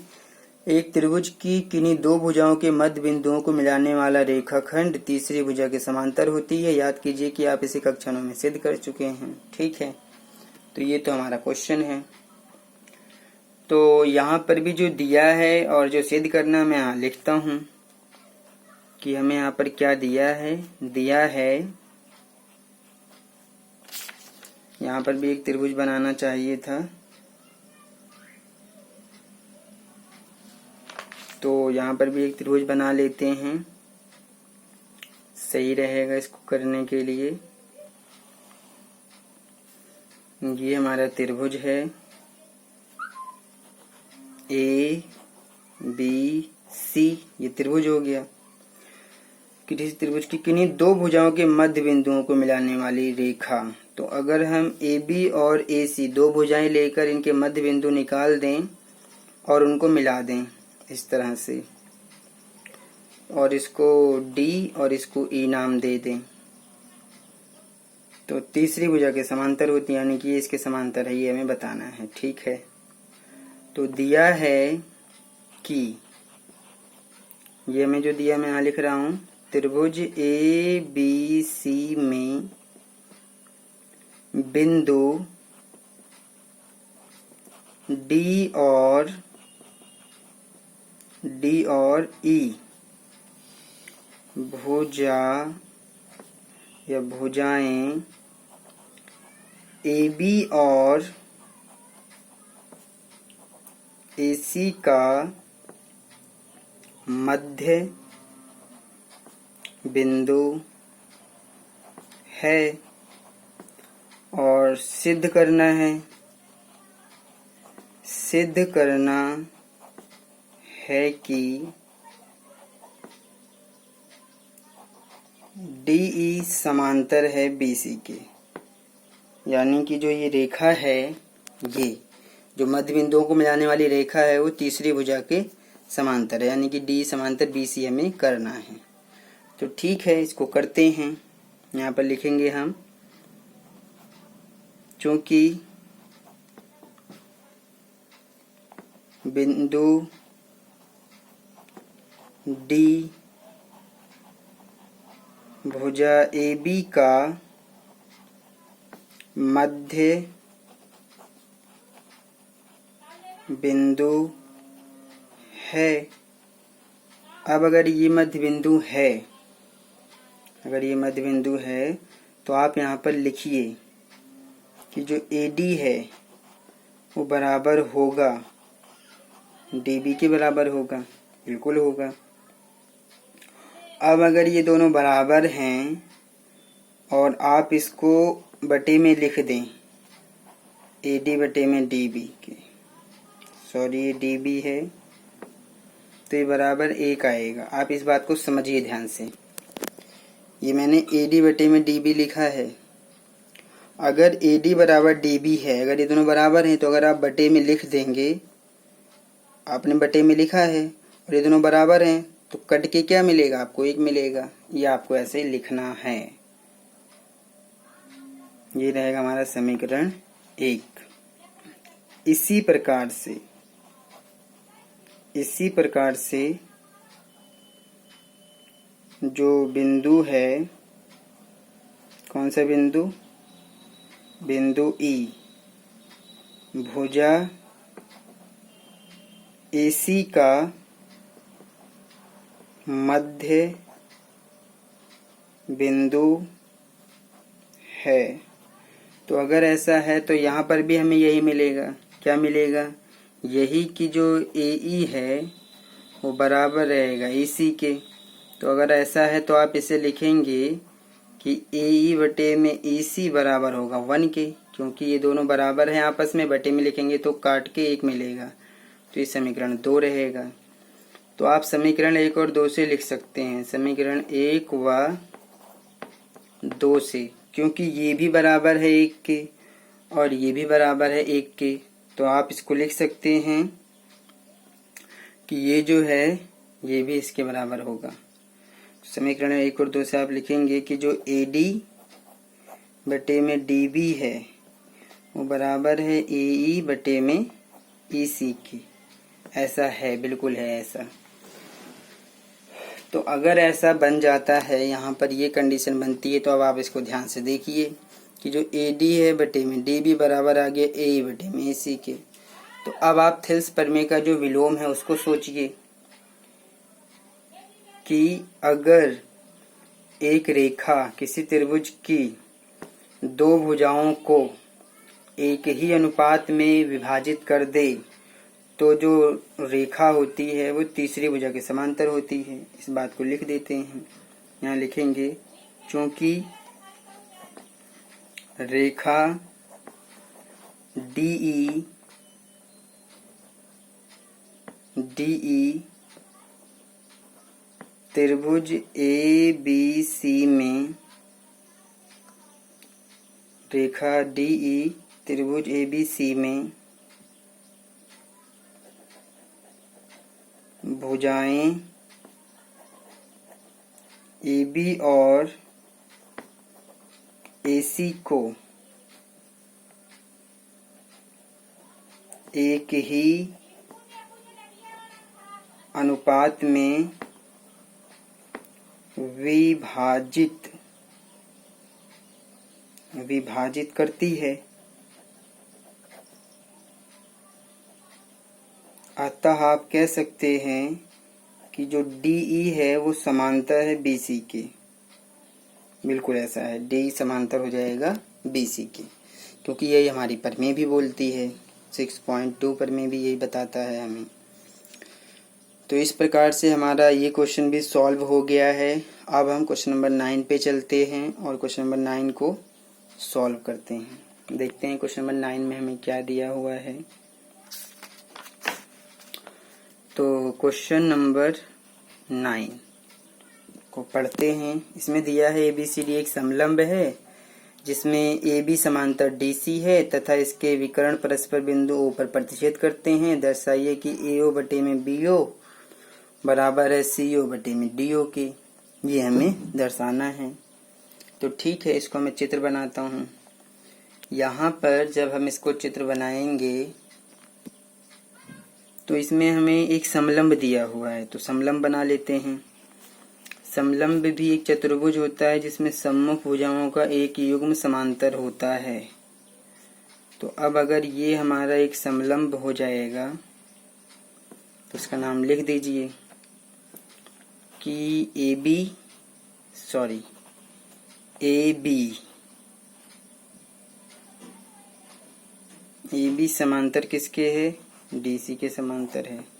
एक त्रिभुज की किन्हीं दो भुजाओं के मध्य बिंदुओं को मिलाने वाला रेखाखंड तीसरी भुजा के समांतर होती है। याद कीजिए कि आप इसे कक्षाओं में सिद्ध कर चुके हैं। ठीक है, तो ये तो हमारा क्वेश्चन है। तो यहाँ पर भी जो दिया है और जो सिद्ध करना, मैं यहाँ लिखता हूँ कि हमें यहाँ पर क्या दिया है। यहाँ पर भी एक त्रिभुज बनाना चाहिए था, तो यहाँ पर भी एक त्रिभुज बना लेते हैं, सही रहेगा इसको करने के लिए। ये हमारा त्रिभुज है ABC, ये त्रिभुज हो गया। किसी त्रिभुज की किन्हीं दो भुजाओं के मध्य बिंदुओं को मिलाने वाली रेखा। तो अगर हम AB और AC दो भुजाएं लेकर इनके मध्य बिंदु निकाल दें और उनको मिला दें इस तरह से, और इसको D और इसको E नाम दे दें, तो तीसरी भुजा के समांतर होती है, यानी कि ये इसके समांतर है, ये हमें बताना है। ठीक है, तो दिया है कि ये हमें जो दिया, मैं यहाँ लिख रहा हूँ, त्रिभुज ABC में बिंदु D और E भुजा या भुजाएं AB और AC का मध्य बिंदु है और सिद्ध करना है कि DE समांतर है BC के। यानी कि जो ये रेखा है, ये जो मध्य बिंदुओं को मिलाने वाली रेखा है वो तीसरी भुजा के समांतर है, यानी कि डी समांतर BC हमें करना है। तो ठीक है, इसको करते हैं। यहाँ पर लिखेंगे हम, चूंकि बिंदु D भुजा AB का मध्य बिंदु है। अब अगर ये मध्य बिंदु है, तो आप यहाँ पर लिखिए कि जो AD है वो बराबर होगा DB के बराबर होगा, बिल्कुल होगा। अब अगर ये दोनों बराबर हैं और आप इसको बटे में लिख दें, AD बटे में DB के, सॉरी ये DB है तो ये बराबर 1 आएगा। आप इस बात को समझिए ध्यान से, ये मैंने AD बटे में DB लिखा है। अगर AD बराबर DB है, अगर ये दोनों बराबर हैं, तो अगर आप बटे में लिख देंगे, आपने बटे में लिखा है और ये दोनों बराबर हैं, तो कट के क्या मिलेगा आपको? 1 मिलेगा। ये आपको ऐसे लिखना है। ये रहेगा हमारा समीकरण 1। इसी प्रकार से जो बिंदु है, कौन सा बिंदु? बिंदु E भुजा AC का मध्य बिंदु है। तो अगर ऐसा है तो यहाँ पर भी हमें यही मिलेगा। क्या मिलेगा? यही कि जो AE है वो बराबर रहेगा AC के। तो अगर ऐसा है तो आप इसे लिखेंगे कि AE बटे में EC बराबर होगा 1 के, क्योंकि ये दोनों बराबर हैं आपस में। बटे में लिखेंगे तो काट के 1 मिलेगा, तो ये समीकरण 2 रहेगा। तो आप समीकरण 1 और 2 से लिख सकते हैं, समीकरण 1 व 2 से, क्योंकि ये भी बराबर है 1 के और ये भी बराबर है 1 के। तो आप इसको लिख सकते हैं कि ये जो है ये भी इसके बराबर होगा। समीकरण 1 और 2 से आप लिखेंगे कि जो AD बटे में DB है वो बराबर है AE बटे में EC की। ऐसा है, बिल्कुल है ऐसा। तो अगर ऐसा बन जाता है, यहाँ पर ये कंडीशन बनती है, तो अब आप इसको ध्यान से देखिए कि जो AD है बटे में DB बराबर आ गया AE बटे में AC के। तो अब आप थिल्स प्रमेय का जो विलोम है उसको सोचिए कि अगर एक रेखा किसी त्रिभुज की 2 भुजाओं को एक ही अनुपात में विभाजित कर दे, तो जो रेखा होती है वो तीसरी भुजा के समांतर होती है। इस बात को लिख देते हैं। यहाँ लिखेंगे, चूंकि रेखा DE त्रिभुज ABC में, रेखा DE त्रिभुज ABC में भुजाएं AB और AC को एक ही अनुपात में विभाजित करती है। अतः आप कह सकते हैं कि जो DE है वो समांतर है BC के। बिल्कुल ऐसा है, DE समांतर हो जाएगा BC के, क्योंकि यही हमारी प्रमेय भी बोलती है। 6.2 प्रमेय भी यही बताता है हमें। तो इस प्रकार से हमारा ये क्वेश्चन भी सॉल्व हो गया है। अब हम क्वेश्चन नंबर 9 पे चलते हैं और क्वेश्चन नंबर 9 को सॉल्व करते हैं। देखते हैं क्वेश्चन नंबर 9 में हमें क्या दिया हुआ है। तो क्वेश्चन नंबर 9 को पढ़ते हैं। इसमें दिया है ABCD एक समलंब है जिसमें ए बी समांतर डी सी है तथा इसके विकर्ण परस्पर बिंदु ओ पर प्रतिच्छेद करते हैं। दर्शाइए कि ए ओ बटे में बी ओ बराबर है सी ओ बटे में डी ओ के। ये हमें दर्शाना है। तो ठीक है, इसको मैं चित्र बनाता हूँ। यहाँ पर जब हम इसको चित्र बनाएंगे तो इसमें हमें एक समलंब दिया हुआ है, तो समलंब बना लेते हैं। समलंब भी एक चतुर्भुज होता है जिसमें सम्मुख भुजाओं का एक युग्म समांतर होता है। तो अब अगर ये हमारा एक समलंब हो जाएगा तो उसका नाम लिख दीजिए कि ए बी समांतर किसके है? डीसी के समांतर है।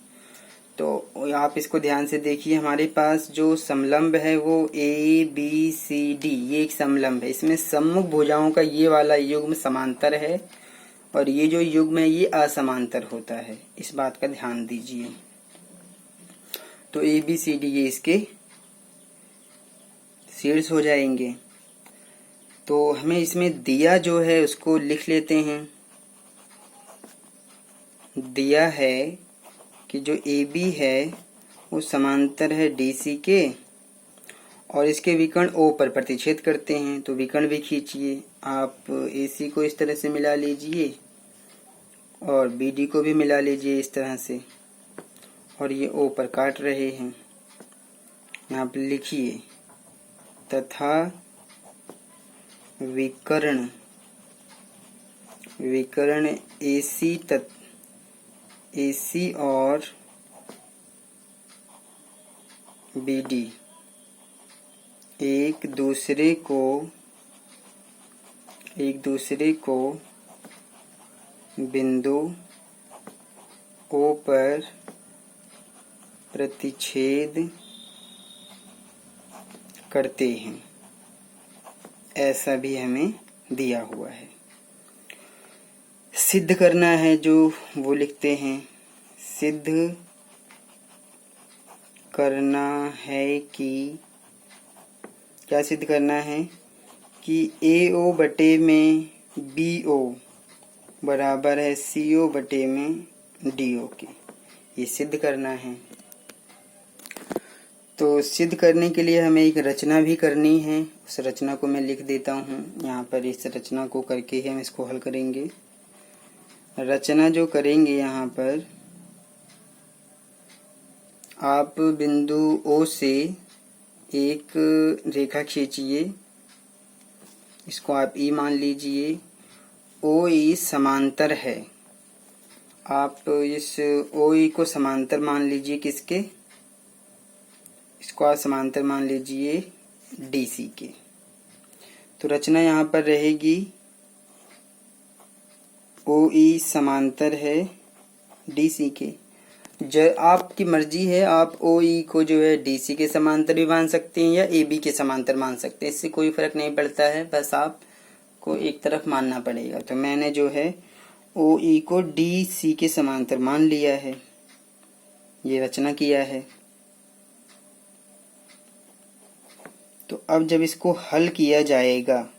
तो आप इसको ध्यान से देखिए, हमारे पास जो समलंब है वो ए बी सी डी, ये एक समलंब है। इसमें सम्मुख भुजाओं का ये वाला युग्म समांतर है और ये जो युग्म है ये असमांतर होता है। इस बात का ध्यान दीजिए। तो ए बी सी डी ये इसके शीर्ष हो जाएंगे। तो हमें इसमें दिया जो है उसको लिख लेते हैं। दिया है कि जो ए बी है वो समांतर है डी सी के और इसके विकर्ण ओ पर प्रतिच्छेद करते हैं। तो विकर्ण भी खींचिए। आप ए सी को इस तरह से मिला लीजिए और बी डी को भी मिला लीजिए इस तरह से, और ये ओ पर काट रहे हैं। यहाँ पर लिखिए तथा विकर्ण एसी और बीडी एक दूसरे को बिंदु ओ पर प्रतिच्छेद करते हैं, ऐसा भी हमें दिया हुआ है। सिद्ध करना है जो वो लिखते हैं। सिद्ध करना है कि क्या सिद्ध करना है कि ए ओ बटे में बी ओ बराबर है सी ओ बटे में डी ओ के। ये सिद्ध करना है। तो सिद्ध करने के लिए हमें एक रचना भी करनी है। उस रचना को मैं लिख देता हूँ यहाँ पर। इस रचना को करके ही हम इसको हल करेंगे। रचना जो करेंगे यहाँ पर, आप बिंदु ओ से एक रेखा खींचिए। इसको आप ई मान लीजिए। ओ ई समांतर है। आप इस ओ ई को समांतर मान लीजिए किसके? इसको आप समांतर मान लीजिए डी सी के। तो रचना यहाँ पर रहेगी ओ ई समांतर है डी सी के। जब आपकी मर्जी है, आप ओ ई को जो है डी सी के समांतर भी मान सकते हैं या ए बी के समांतर मान सकते हैं। इससे कोई फर्क नहीं पड़ता है, बस आपको एक तरफ मानना पड़ेगा। तो मैंने जो है ओ ई को डी सी के समांतर मान लिया है, ये रचना किया है। तो अब जब इसको हल किया जाएगा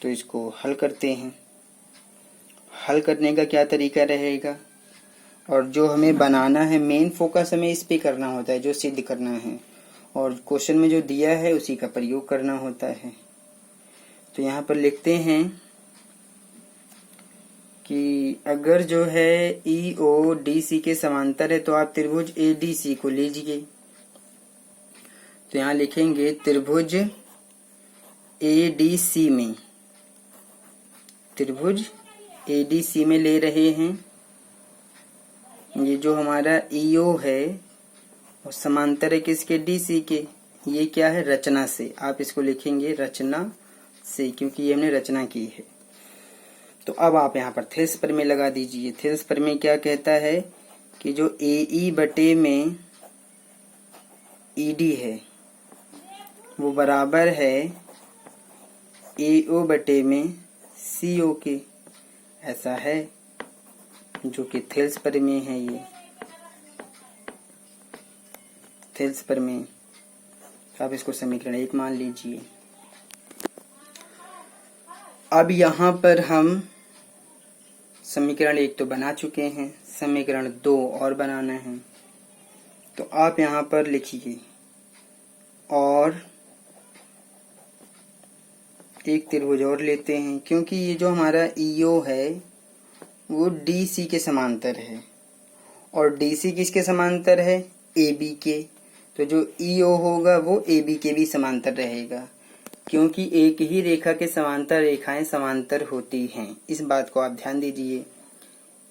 तो इसको हल करते हैं। हल करने का क्या तरीका रहेगा, और जो हमें बनाना है मेन फोकस हमें इस पे करना होता है, जो सिद्ध करना है, और क्वेश्चन में जो दिया है उसी का प्रयोग करना होता है। तो यहाँ पर लिखते हैं कि अगर जो है ई ओ डी सी के समांतर है तो आप त्रिभुज ए डी सी को लीजिए। तो यहाँ लिखेंगे त्रिभुज ए डी सी में, त्रिभुज ए डी सी में ले रहे हैं। ये जो हमारा ई ओ है और समांतर है किसके? डी सी के। ये क्या है? रचना से। आप इसको लिखेंगे रचना से, क्योंकि ये हमने रचना की है। तो अब आप यहाँ पर थेल्स प्रमेय लगा दीजिए। थेल्स प्रमेय क्या कहता है कि जो ए ई बटे में ई डी है वो बराबर है ए ओ बटे में सी ओ के। ऐसा है, जो कि थेल्स प्रमेय है। ये थेल्स प्रमेय। आप इसको समीकरण 1 मान लीजिए। अब यहाँ पर हम समीकरण 1 तो बना चुके हैं, समीकरण 2 और बनाना है। तो आप यहाँ पर लिखिए और एक त्रिभुज और लेते हैं, क्योंकि ये जो हमारा ईओ है वो डीसी के समांतर है और डीसी किसके समांतर है? एबी के। तो जो ईओ होगा वो एबी के भी समांतर रहेगा, क्योंकि एक ही रेखा के समांतर रेखाएं समांतर होती हैं। इस बात को आप ध्यान दीजिए,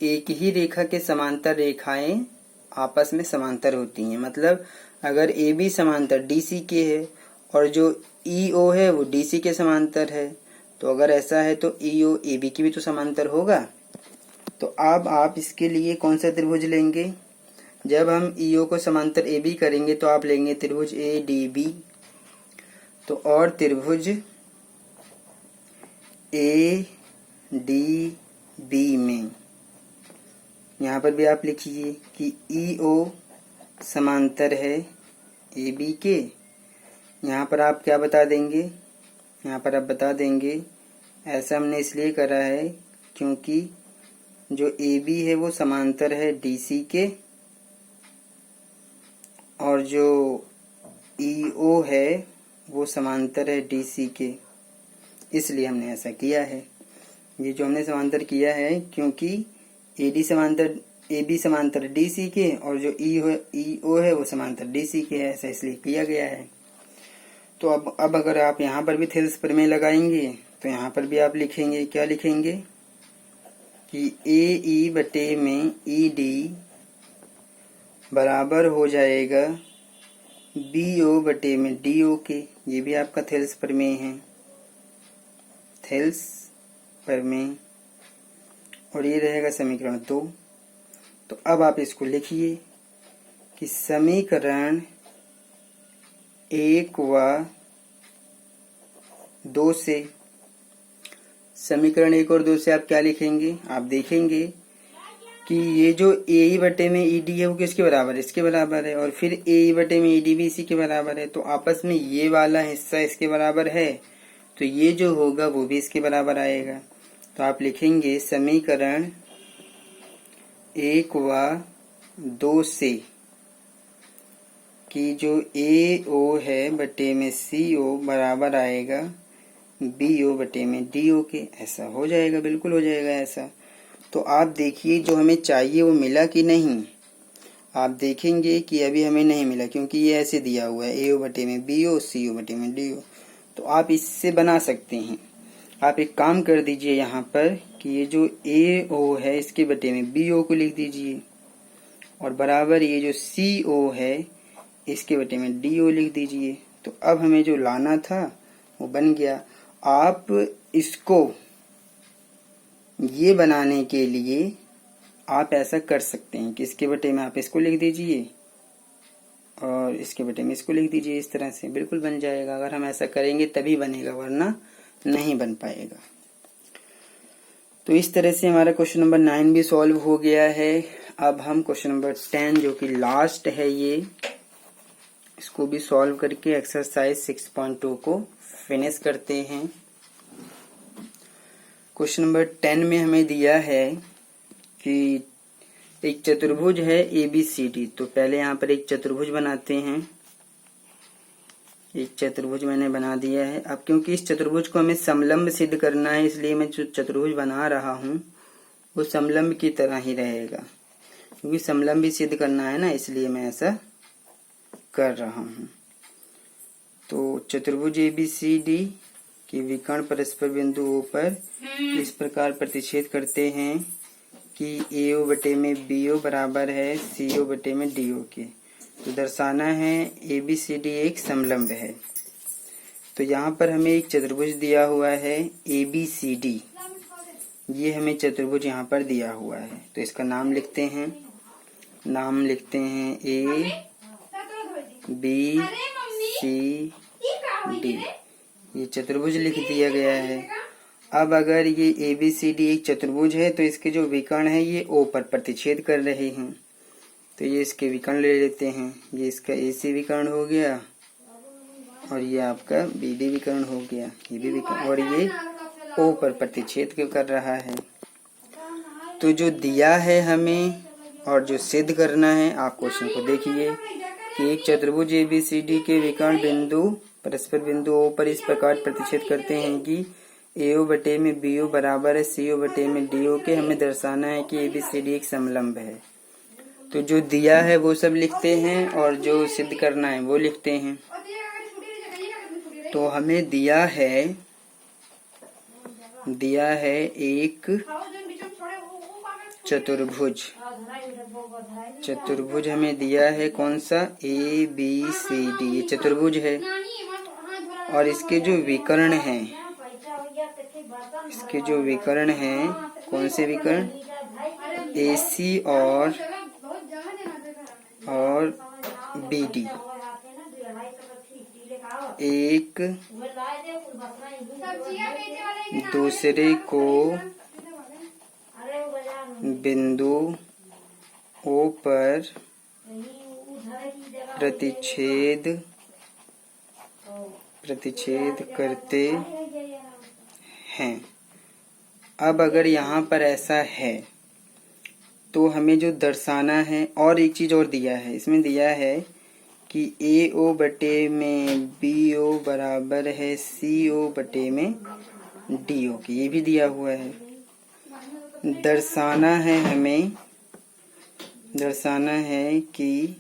एक ही रेखा के समांतर रेखाएं आपस में समांतर होती हैं। मतलब अगर AB समांतर DC के है और जो EO है वो DC के समांतर है, तो अगर ऐसा है तो EO AB की भी तो समांतर होगा। तो अब आप इसके लिए कौन सा त्रिभुज लेंगे? जब हम EO को समांतर AB करेंगे तो आप लेंगे त्रिभुज ADB। तो और त्रिभुज ADB में यहाँ पर भी आप लिखिए कि EO समांतर है AB के। यहाँ पर आप क्या बता देंगे? यहाँ पर आप बता देंगे ऐसा हमने इसलिए करा है क्योंकि जो AB है वो समांतर है DC के और जो EO है वो समांतर है DC के, इसलिए हमने ऐसा किया है। ये जो हमने समांतर किया है क्योंकि AB समांतर DC के और जो EO है वो समांतर DC के है, ऐसा इसलिए किया गया है। तो अब अगर आप यहाँ पर भी थेल्स प्रमेय लगाएंगे तो यहाँ पर भी आप लिखेंगे, क्या लिखेंगे कि AE बटे में ED बराबर हो जाएगा BO बटे में DO के। ये भी आपका थेल्स प्रमेय है, थेल्स प्रमेय, और ये रहेगा समीकरण 2। तो अब आप इसको लिखिए कि समीकरण 1 व 2 से, समीकरण 1 और 2 से आप क्या लिखेंगे? आप देखेंगे कि ये जो AE बटे में ED है वो किसके बराबर है? इसके बराबर है। और फिर AE बटे में ED भी इसी के बराबर है। तो आपस में ये वाला हिस्सा इसके बराबर है, तो ये जो होगा वो भी इसके बराबर आएगा। तो आप लिखेंगे समीकरण 1 व 2 से कि जो AO है बटे में CO बराबर आएगा BO बटे में DO के। ऐसा हो जाएगा, बिल्कुल हो जाएगा ऐसा। तो आप देखिए जो हमें चाहिए वो मिला कि नहीं। आप देखेंगे कि अभी हमें नहीं मिला, क्योंकि ये ऐसे दिया हुआ है AO बटे में BO, CO बटे में DO। तो आप इससे बना सकते हैं। आप एक काम कर दीजिए यहाँ पर कि ये जो AO है इसके बटे में BO को लिख दीजिए और बराबर ये जो CO है इसके बटे में DO लिख दीजिए। तो अब हमें जो लाना था वो बन गया। आप इसको ये बनाने के लिए आप ऐसा कर सकते हैं कि इसके बटे में आप इसको लिख दीजिए और इसके बटे में इसको लिख दीजिए। इस तरह से बिल्कुल बन जाएगा। अगर हम ऐसा करेंगे तभी बनेगा, वरना नहीं बन पाएगा। तो इस तरह से हमारा क्वेश्चन नंबर 9 भी सॉल्व हो गया है। अब हम क्वेश्चन नंबर 10 जो कि लास्ट है ये, इसको भी सॉल्व करके एक्सरसाइज 6.2 को फिनिश करते हैं। क्वेश्चन नंबर 10 में हमें दिया है कि एक चतुर्भुज है ABCD। तो पहले यहाँ पर एक चतुर्भुज बनाते हैं। एक चतुर्भुज मैंने बना दिया है। अब क्योंकि इस चतुर्भुज को हमें समलंब सिद्ध करना है, इसलिए मैं जो चतुर्भुज बना रहा हूँ वो समलंब की तरह ही रहेगा, क्योंकि समलंब भी सिद्ध करना है ना, इसलिए मैं ऐसा कर रहा हूँ। तो चतुर्भुज ABCD की विकर्ण परस्पर बिंदु O पर इस प्रकार प्रतिच्छेद करते हैं कि AO बटे में BO बराबर है CO बटे में DO के। तो दर्शाना है ABCD एक समलंब है। तो यहाँ पर हमें एक चतुर्भुज दिया हुआ है ABCD, ये हमें चतुर्भुज यहाँ पर दिया हुआ है। तो इसका नाम लिखते हैं, नाम लिखते हैं ABCD। ये चतुर्भुज लिख दिया गया है। अब अगर ये ABCD एक चतुर्भुज है तो इसके जो विकर्ण है ये O पर प्रतिच्छेद कर रहे हैं। तो ये इसके विकर्ण ले लेते हैं। ये इसका AC विकर्ण हो गया और ये आपका BD विकर्ण हो गया, ये भी विकर्ण, और ये ओ पर प्रतिच्छेद कर रहा है। तो जो दिया है हमें और जो सिद्ध करना है, आप क्वेश्चन को देखिए कि एक चतुर्भुज ABCD के विकर्ण बिंदु परस्पर बिंदु O पर इस प्रकार प्रतिच्छेद करते हैं कि AO बटे में BO बराबर है CO बटे में DO के। हमें दर्शाना है कि ABCD एक समलंब है। तो जो दिया है वो सब लिखते हैं और जो सिद्ध करना है वो लिखते हैं। तो हमें दिया है एक चतुर्भुज हमें दिया है। कौन सा? ABCD, ये चतुर्भुज है। और इसके जो विकर्ण हैं, कौन से विकर्ण? AC और BD एक दूसरे को बिंदु O पर प्रतिच्छेद करते हैं। अब अगर यहाँ पर ऐसा है तो हमें जो दर्शाना है, और एक चीज और दिया है, इसमें दिया है कि AO बटे में BO बराबर है CO बटे में DO की, ये भी दिया हुआ है। दर्शाना है कि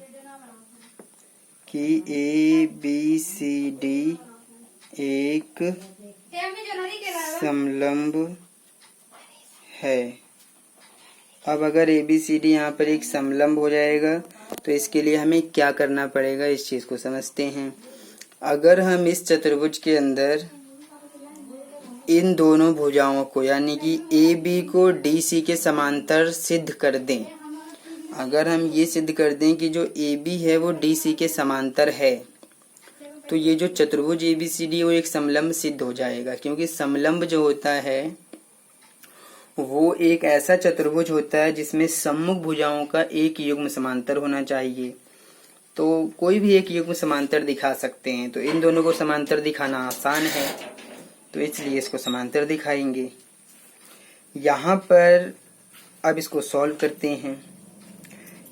ABCD एक समलंब है। अब अगर ABCD यहाँ पर एक समलंब हो जाएगा तो इसके लिए हमें क्या करना पड़ेगा, इस चीज को समझते हैं। अगर हम इस चतुर्भुज के अंदर इन दोनों भुजाओं को यानी कि AB को DC के समांतर सिद्ध कर दें, अगर हम ये सिद्ध कर दें कि जो AB है वो DC के समांतर है, तो ये जो चतुर्भुज ABCD वो एक समलंब सिद्ध हो जाएगा। क्योंकि समलंब जो होता है वो एक ऐसा चतुर्भुज होता है जिसमें सम्मुख भुजाओं का एक युग्म समांतर होना चाहिए। तो कोई भी एक युग्म समांतर दिखा सकते हैं, तो इन दोनों को समांतर दिखाना आसान है, तो इसलिए इसको समांतर दिखाएंगे। यहाँ पर अब इसको सॉल्व करते हैं।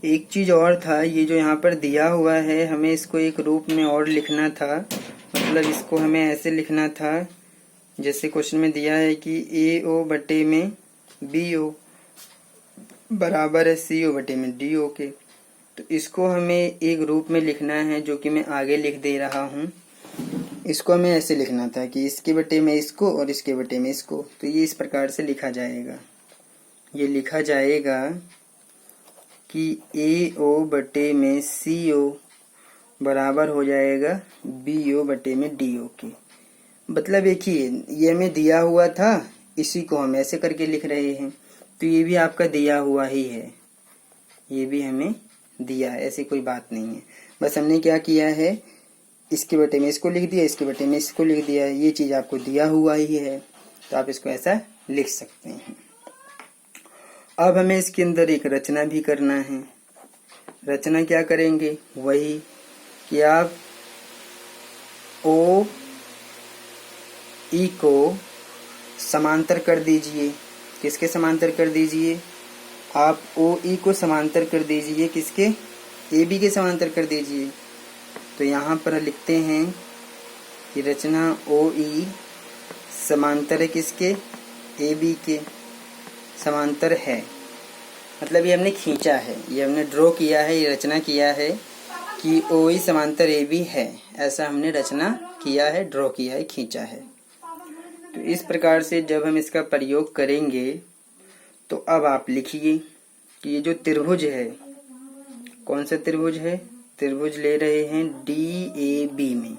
एक चीज और था, ये जो यहाँ पर दिया हुआ है हमें इसको एक रूप में और लिखना था। मतलब इसको हमें ऐसे लिखना था जैसे क्वेश्चन में दिया है कि AO बटे में BO बराबर है CO बटे में DO के। तो इसको हमें एक रूप में लिखना है जो कि मैं आगे लिख दे रहा हूँ। इसको हमें ऐसे लिखना था कि इसके बटे में इसको और इसके बटे में इसको। तो ये इस प्रकार से लिखा जाएगा। ये लिखा जाएगा कि AO बटे में CO बराबर हो जाएगा BO बटे में DO के। मतलब देखिए ये हमें दिया हुआ था, इसी को हम ऐसे करके लिख रहे हैं। तो ये भी आपका दिया हुआ ही है, ये भी हमें दिया है, ऐसी कोई बात नहीं है। बस हमने क्या किया है, इसके बटे में इसको लिख दिया, इसके बटे में इसको लिख दिया। ये चीज आपको दिया हुआ ही है, तो आप इसको ऐसा लिख सकते हैं। अब हमें इसके अंदर एक रचना भी करना है। रचना क्या करेंगे, वही कि आप OE को समांतर कर दीजिए। किसके समांतर कर दीजिए? आप OE को समांतर कर दीजिए, किसके? AB के समांतर कर दीजिए। तो यहाँ पर लिखते हैं कि रचना OE समांतर है किसके? AB के समांतर है। मतलब ये हमने खींचा है, ये हमने ड्रॉ किया है, ये रचना किया है कि OE समांतर AB है। ऐसा हमने रचना किया है, ड्रॉ किया है, खींचा है। तो इस प्रकार से जब हम इसका प्रयोग करेंगे तो अब आप लिखिए कि ये जो त्रिभुज है, कौन सा त्रिभुज है? त्रिभुज ले रहे हैं DAB में,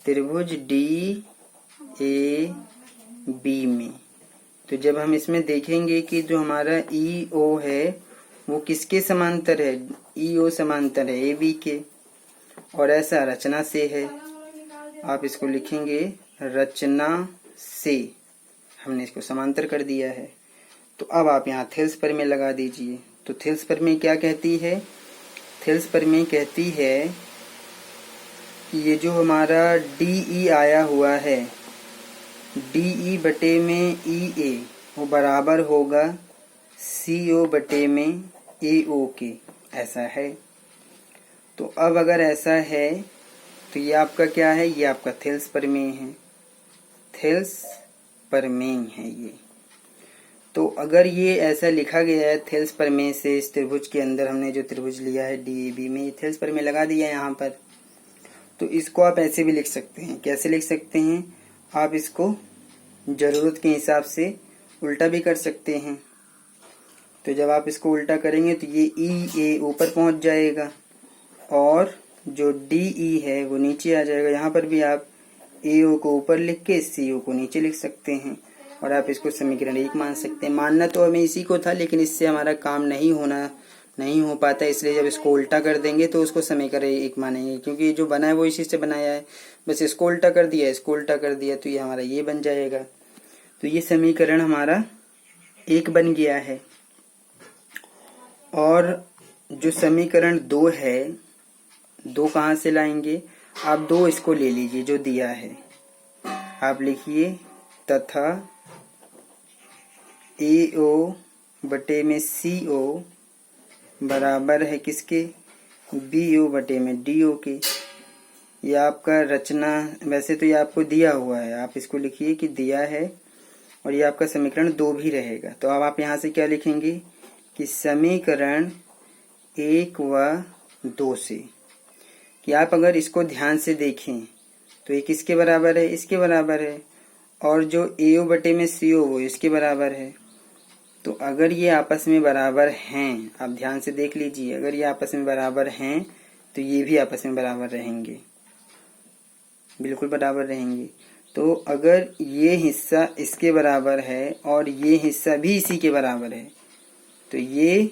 त्रिभुज DAB में। तो जब हम इसमें देखेंगे कि जो हमारा EO है वो किसके समांतर है? EO समांतर है AB के, और ऐसा रचना से है। आप इसको लिखेंगे रचना से, हमने इसको समांतर कर दिया है। तो अब आप यहाँ थेल्स प्रमेय लगा दीजिए। तो थेल्स प्रमेय क्या कहती है? थेल्स प्रमेय कहती है कि ये जो हमारा DE आया हुआ है, डी ई बटे में ई ए वो बराबर होगा सी ओ बटे में ए ओ के, ऐसा है। तो अब अगर ऐसा है तो ये आपका क्या है, ये आपका थेल्स प्रमेय है, थेल्स प्रमेय है ये। तो अगर ये ऐसा लिखा गया है थेल्स प्रमेय से, इस त्रिभुज के अंदर हमने जो त्रिभुज लिया है DAB में थेल्स प्रमेय लगा दिया है यहाँ पर, तो इसको आप ऐसे भी लिख सकते हैं। कैसे लिख सकते हैं, आप इसको जरूरत के हिसाब से उल्टा भी कर सकते हैं। तो जब आप इसको उल्टा करेंगे तो ये EA ऊपर पहुंच जाएगा और जो DE है वो नीचे आ जाएगा। यहाँ पर भी आप AO को ऊपर लिख के CO को नीचे लिख सकते हैं और आप इसको समीकरण 1 मान सकते हैं। मानना तो हमें इसी को था, लेकिन इससे हमारा काम नहीं हो पाता, इसलिए जब इसको उल्टा कर देंगे तो उसको समीकरण 1 मानेंगे, क्योंकि ये जो बना है वो इसी से बनाया है। बस इसको उल्टा कर दिया, इसको उल्टा कर दिया, तो ये हमारा ये बन जाएगा। तो ये समीकरण हमारा 1 बन गया है। और जो समीकरण 2 है, 2 कहाँ से लाएंगे आप, 2 इसको ले लीजिए जो दिया है, आप लिखिए तथा AO बटे में CO बराबर है किसके, BO बटे में DO के। ये आपका रचना, वैसे तो ये आपको दिया हुआ है, आप इसको लिखिए कि दिया है, और ये आपका समीकरण 2 भी रहेगा। तो अब आप यहाँ से क्या लिखेंगे कि समीकरण 1 व 2 से, कि आप अगर इसको ध्यान से देखें तो ये किसके बराबर है, इसके बराबर है, और जो AO बटे में CO वो इसके बराबर है। तो अगर ये आपस में बराबर हैं, आप ध्यान से देख लीजिए, अगर ये आपस में बराबर हैं तो ये भी आपस में बराबर रहेंगे, बिल्कुल बराबर रहेंगे। तो अगर ये हिस्सा इसके बराबर है और ये हिस्सा भी इसी के बराबर है तो ये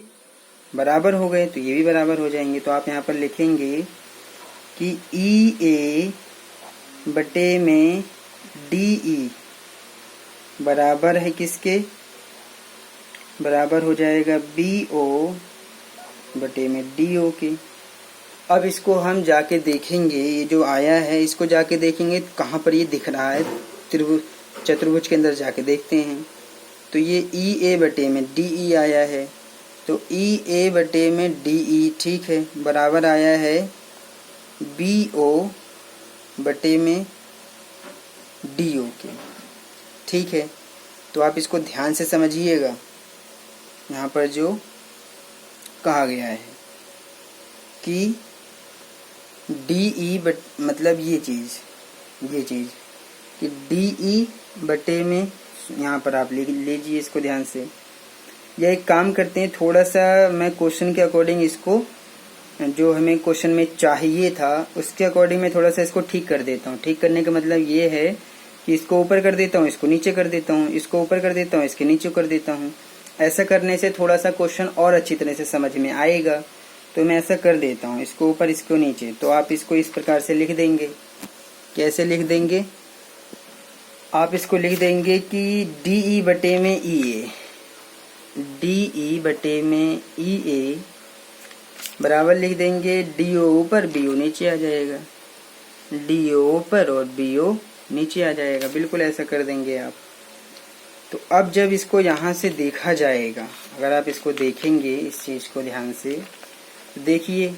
बराबर हो गए, तो ये भी बराबर हो जाएंगे। तो आप यहाँ पर लिखेंगे कि EA बटे में DE बराबर है किसके, बराबर हो जाएगा BO बटे में DO के। अब इसको हम जाके देखेंगे, ये जो आया है इसको जाके देखेंगे कहाँ पर ये दिख रहा है, चतुर्भुज के अंदर जाके देखते हैं। तो ये EA बटे में DE आया है, तो EA बटे में DE ठीक है, बराबर आया है BO बटे में DO के, ठीक है। तो आप इसको ध्यान से समझिएगा, यहाँ पर जो कहा गया है कि DE मतलब ये चीज़ कि DE बटे में, यहाँ पर आप लिख लीजिए इसको ध्यान से। या एक काम करते हैं, थोड़ा सा मैं क्वेश्चन के अकॉर्डिंग इसको, जो हमें क्वेश्चन में चाहिए था उसके अकॉर्डिंग मैं थोड़ा सा इसको ठीक कर देता हूँ। ठीक करने का मतलब ये है कि इसको ऊपर कर देता हूँ, इसको नीचे कर देता हूँ, इसको ऊपर कर देता हूँ, इसके नीचे कर देता हूँ। ऐसा करने से थोड़ा सा क्वेश्चन और अच्छी तरह से समझ में आएगा, तो मैं ऐसा कर देता हूँ, इसको ऊपर इसको नीचे। तो आप इसको इस प्रकार से लिख देंगे। कैसे लिख देंगे, आप इसको लिख देंगे कि DE बटे में EA, DE बटे में EA बराबर लिख देंगे DO ऊपर BO नीचे आ जाएगा, DO ऊपर और BO नीचे आ जाएगा, बिल्कुल ऐसा कर देंगे आप। तो अब जब इसको यहाँ से देखा जाएगा, अगर आप इसको देखेंगे इस चीज़ को ध्यान से, देखिए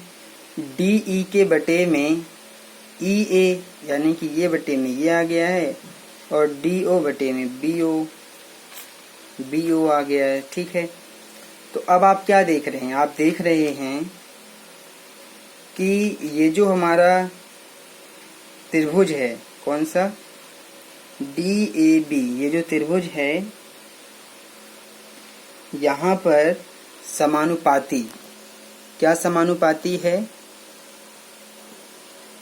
DE के बटे में EA यानी कि ये बटे में ये आ गया है, और DO बटे में BO आ गया है, ठीक है। तो अब आप क्या देख रहे हैं, आप देख रहे हैं कि ये जो हमारा त्रिभुज है, कौन सा, DAB, ये जो त्रिभुज है यहाँ पर समानुपाती, क्या समानुपाती है,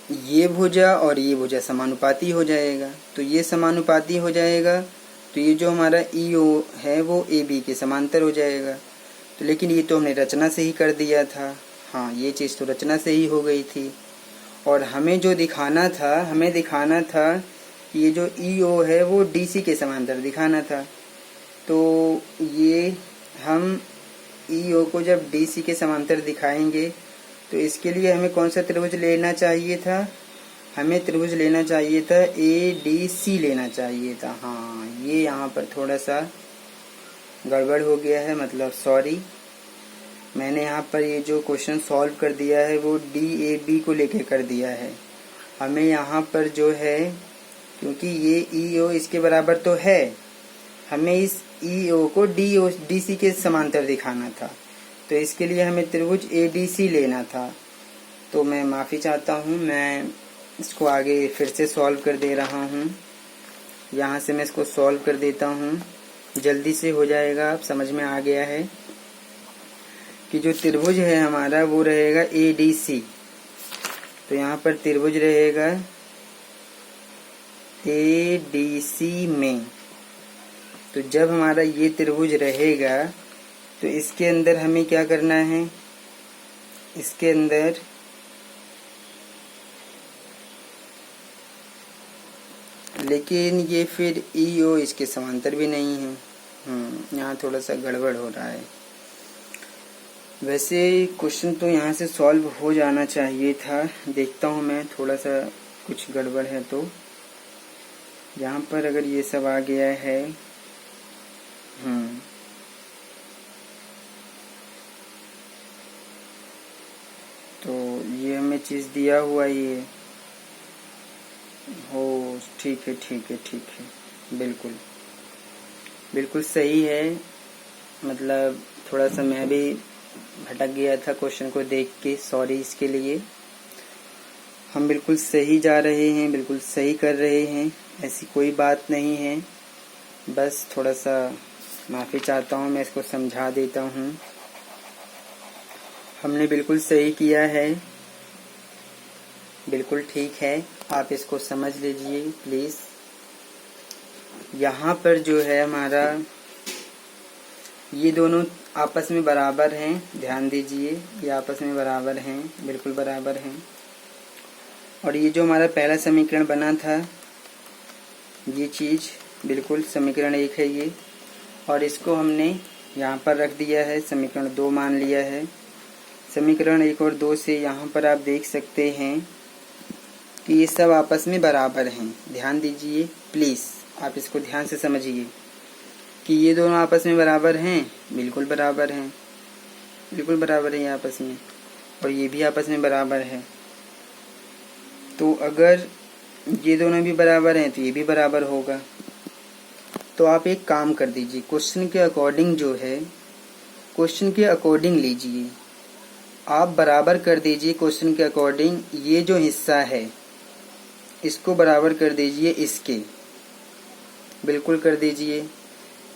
ये भुजा और ये भुजा समानुपाती हो जाएगा। तो ये समानुपाती हो जाएगा, तो ये जो हमारा EO है वो AB के समांतर हो जाएगा। तो लेकिन ये तो हमने रचना से ही कर दिया था, हाँ ये चीज़ तो रचना से ही हो गई थी। और हमें जो दिखाना था, हमें दिखाना था कि ये जो EO है वो DC के समांतर दिखाना था। तो ये हम EO को जब DC के समांतर दिखाएंगे तो इसके लिए हमें कौन सा त्रिभुज लेना चाहिए था, हमें त्रिभुज लेना चाहिए था ADC लेना चाहिए था। हाँ, ये यहाँ पर थोड़ा सा गड़बड़ हो गया है, मतलब सॉरी। मैंने यहाँ पर ये जो क्वेश्चन सॉल्व कर दिया है वो DAB को लेके कर दिया है। हमें यहाँ पर जो है, क्योंकि ये EO इसके बराबर तो है, हमें इस EO को DC के समांतर दिखाना था, तो इसके लिए हमें त्रिभुज ADC लेना था। तो मैं माफ़ी चाहता हूँ, मैं इसको आगे फिर से सॉल्व कर दे रहा हूँ। यहाँ से मैं इसको सॉल्व कर देता हूँ, जल्दी से हो जाएगा। अब समझ में आ गया है कि जो त्रिभुज है हमारा वो रहेगा ADC। तो यहाँ पर त्रिभुज रहेगा ADC में। तो जब हमारा ये त्रिभुज रहेगा तो इसके अंदर हमें क्या करना है, इसके अंदर लेकिन ये फिर EO इसके समांतर भी नहीं है। यहाँ थोड़ा सा गड़बड़ हो रहा है। वैसे क्वेश्चन तो यहाँ से सॉल्व हो जाना चाहिए था। देखता हूँ मैं, थोड़ा सा कुछ गड़बड़ है। तो यहाँ पर अगर ये सब आ गया है, तो ये हमें चीज़ दिया हुआ ये हो, ठीक है ठीक है ठीक है, बिल्कुल बिल्कुल सही है। मतलब थोड़ा सा मैं भी भटक गया था क्वेश्चन को देख के, सॉरी इसके लिए। हम बिल्कुल सही जा रहे हैं, बिल्कुल सही कर रहे हैं, ऐसी कोई बात नहीं है। बस थोड़ा सा माफ़ी चाहता हूँ, मैं इसको समझा देता हूँ। हमने बिल्कुल सही किया है, बिल्कुल ठीक है। आप इसको समझ लीजिए प्लीज़। यहाँ पर जो है हमारा, ये दोनों आपस में बराबर हैं, ध्यान दीजिए, ये आपस में बराबर हैं, बिल्कुल बराबर हैं। और ये जो हमारा पहला समीकरण बना था, ये चीज़ बिल्कुल समीकरण 1 है ये, और इसको हमने यहाँ पर रख दिया है, समीकरण 2 मान लिया है। समीकरण 1 और 2 से यहाँ पर आप देख सकते हैं कि ये सब आपस में बराबर हैं। ध्यान दीजिए प्लीज़, आप इसको ध्यान से समझिए कि ये दोनों आपस में बराबर हैं, बिल्कुल बराबर हैं, बिल्कुल बराबर हैं आपस में, और ये भी आपस में बराबर है। तो अगर ये दोनों भी बराबर हैं तो ये भी बराबर होगा। तो आप एक काम कर दीजिए, क्वेश्चन के अकॉर्डिंग जो है, क्वेश्चन के अकॉर्डिंग लीजिए, आप बराबर कर दीजिए क्वेश्चन के अकॉर्डिंग। ये जो हिस्सा है इसको बराबर कर दीजिए इसके, बिल्कुल कर दीजिए।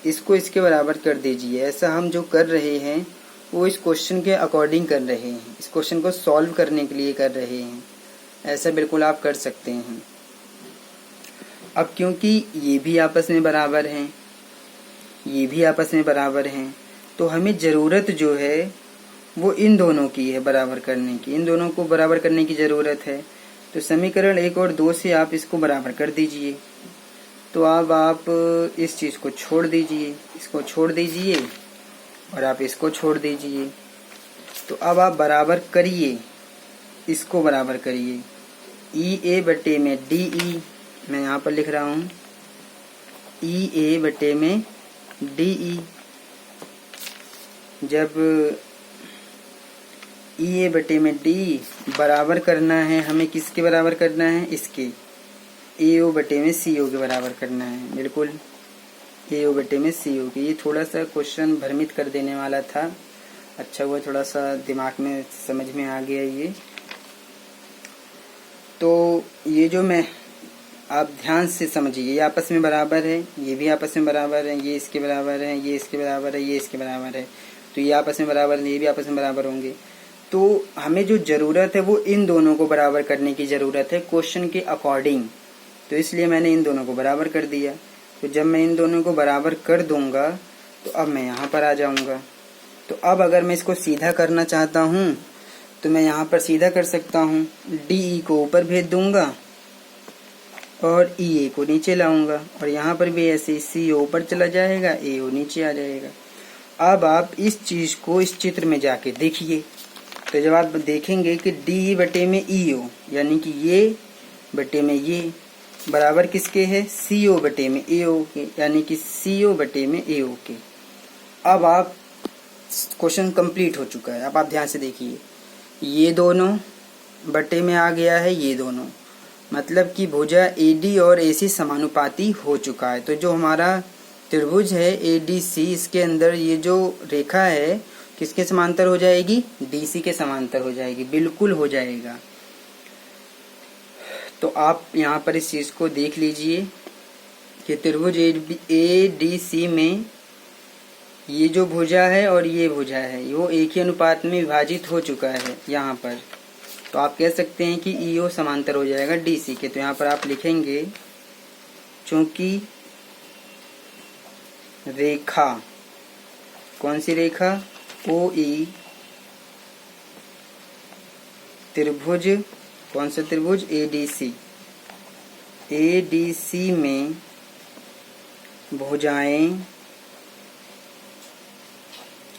इसको इसके बराबर कर दीजिए। ऐसा हम जो कर रहे हैं वो इस क्वेश्चन के अकॉर्डिंग कर रहे हैं, इस क्वेश्चन को सॉल्व करने के लिए कर रहे हैं। ऐसा बिल्कुल आप कर सकते हैं। अब क्योंकि ये भी आपस में बराबर हैं, ये भी आपस में बराबर हैं, तो हमें ज़रूरत जो है वो इन दोनों की है बराबर करने की, इन दोनों को बराबर करने की ज़रूरत है। तो समीकरण 1 और 2 से आप इसको बराबर कर दीजिए। तो अब आप इस चीज़ को छोड़ दीजिए, इसको छोड़ दीजिए और आप इसको छोड़ दीजिए। तो अब आप बराबर करिए, इसको बराबर करिए। EA बटे में DE, मैं यहाँ पर लिख रहा हूँ EA बटे में DE। जब EA बटे में D बराबर करना है, हमें किसके बराबर करना है, इसके AO बटे में CO के बराबर करना है, बिल्कुल AO बटे में CO के। ये थोड़ा सा क्वेश्चन भ्रमित कर देने वाला था, अच्छा हुआ थोड़ा सा दिमाग में समझ में आ गया ये। तो ये जो मैं, आप ध्यान से समझिए, ये आपस में बराबर है, ये भी आपस में बराबर है, ये इसके बराबर है, ये इसके बराबर है, ये इसके बराबर है, तो ये आपस में बराबर है, ये भी आपस में बराबर होंगे। तो हमें जो ज़रूरत है वो इन दोनों को बराबर करने की ज़रूरत है क्वेश्चन के अकॉर्डिंग। तो इसलिए मैंने इन दोनों को बराबर कर दिया। तो जब मैं इन दोनों को बराबर कर दूंगा तो अब मैं यहाँ पर आ जाऊँगा। तो अब अगर मैं इसको सीधा करना चाहता हूँ तो मैं यहाँ पर सीधा कर सकता हूँ, DE को ऊपर भेज दूंगा और EA को नीचे लाऊंगा, और यहाँ पर भी ऐसे CO ऊपर चला जाएगा, AO नीचे आ जाएगा। अब आप इस चीज़ को इस चित्र में जाके देखिए। तो जब आप देखेंगे कि DE बटे में EO, यानी कि ये बटे में ये बराबर किसके है, CO बटे में AO के, यानी कि CO बटे में AO के। अब आप क्वेश्चन कंप्लीट हो चुका है। अब आप ध्यान से देखिए, ये दोनों बटे में आ गया है, ये दोनों, मतलब कि भुजा AD और AC समानुपाती हो चुका है। तो जो हमारा त्रिभुज है ADC, इसके अंदर ये जो रेखा है किसके समांतर हो जाएगी, DC के समांतर हो जाएगी, बिल्कुल हो जाएगा। तो आप यहाँ पर इस चीज को देख लीजिए कि त्रिभुज ADC में ये जो भुजा है और ये भुजा है वो एक ही अनुपात में विभाजित हो चुका है यहाँ पर। तो आप कह सकते हैं कि EO समांतर हो जाएगा DC के। तो यहाँ पर आप लिखेंगे, चूंकि रेखा, कौन सी रेखा, OE त्रिभुज, कौन सा त्रिभुज, ADC में भुजाएं,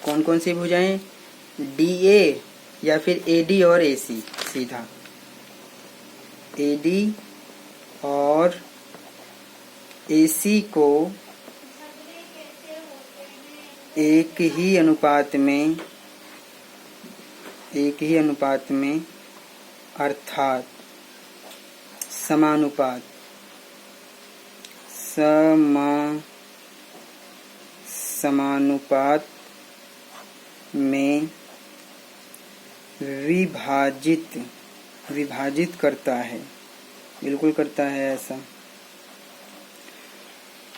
कौन कौन सी भुजाएं, DA या फिर AD और AC, सीधा AD और AC को एक ही अनुपात में अर्थात समानुपात में विभाजित करता है, बिल्कुल करता है ऐसा।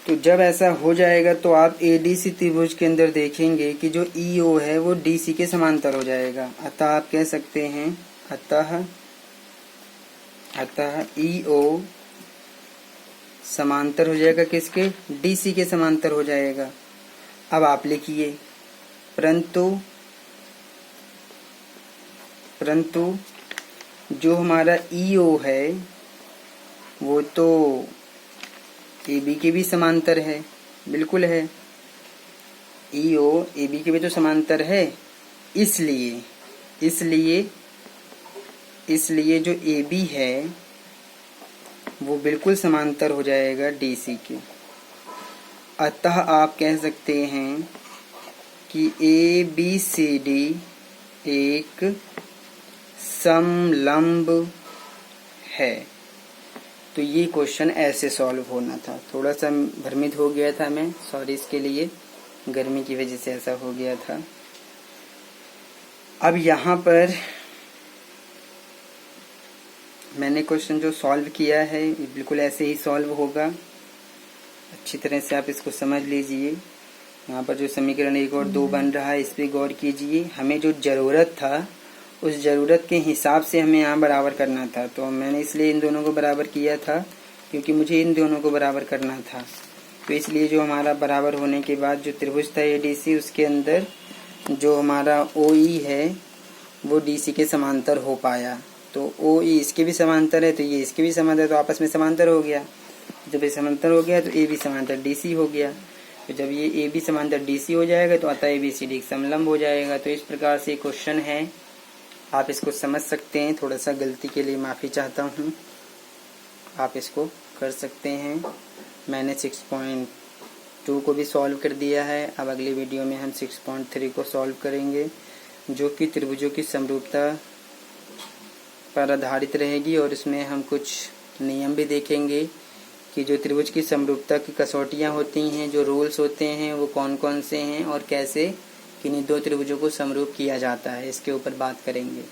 तो जब ऐसा हो जाएगा तो आप ADC त्रिभुज के अंदर देखेंगे कि जो EO है वो DC के समांतर हो जाएगा। अतः आप कह सकते हैं, अतः EO समांतर हो जाएगा किसके, DC के समांतर हो जाएगा। अब आप लिखिए, परंतु जो हमारा EO है वो तो AB के भी समांतर है, बिल्कुल है, EO AB के भी तो समांतर है। इसलिए जो AB है वो बिल्कुल समांतर हो जाएगा DC के। अतः आप कह सकते हैं कि ABCD एक समलंब है। तो ये क्वेश्चन ऐसे सॉल्व होना था। थोड़ा सा भ्रमित हो गया था मैं, सॉरी इसके लिए, गर्मी की वजह से ऐसा हो गया था। अब यहाँ पर मैंने क्वेश्चन जो सॉल्व किया है बिल्कुल ऐसे ही सॉल्व होगा। अच्छी तरह से आप इसको समझ लीजिए। यहाँ पर जो समीकरण 1 और 2 बन रहा है इस पर गौर कीजिए। हमें जो ज़रूरत था उस ज़रूरत के हिसाब से हमें यहाँ बराबर करना था। तो मैंने इसलिए इन दोनों को बराबर किया था क्योंकि मुझे इन दोनों को बराबर करना था। तो इसलिए जो हमारा बराबर होने के बाद जो त्रिभुज था ADC, उसके अंदर जो हमारा OE है वो DC के समांतर हो पाया। तो OE इसके भी समांतर है तो ये इसके भी समांतर, तो आपस में समांतर हो गया। जब ये समांतर हो गया तो AB समांतर DC हो गया। तो जब ये AB समांतर DC हो जाएगा तो अतः ABCD एक समलंब हो जाएगा। तो इस प्रकार से क्वेश्चन है, आप इसको समझ सकते हैं। थोड़ा सा गलती के लिए माफ़ी चाहता हूँ, आप इसको कर सकते हैं। मैंने 6.2 को भी सॉल्व कर दिया है। अब अगली वीडियो में हम 6.3 को सॉल्व करेंगे, जो कि त्रिभुजों की समरूपता पर आधारित रहेगी। और इसमें हम कुछ नियम भी देखेंगे कि जो त्रिभुज की समरूपता की कसौटियाँ होती हैं, जो रूल्स होते हैं, वो कौन कौन से हैं और कैसे किन्हीं दो त्रिभुजों को समरूप किया जाता है, इसके ऊपर बात करेंगे।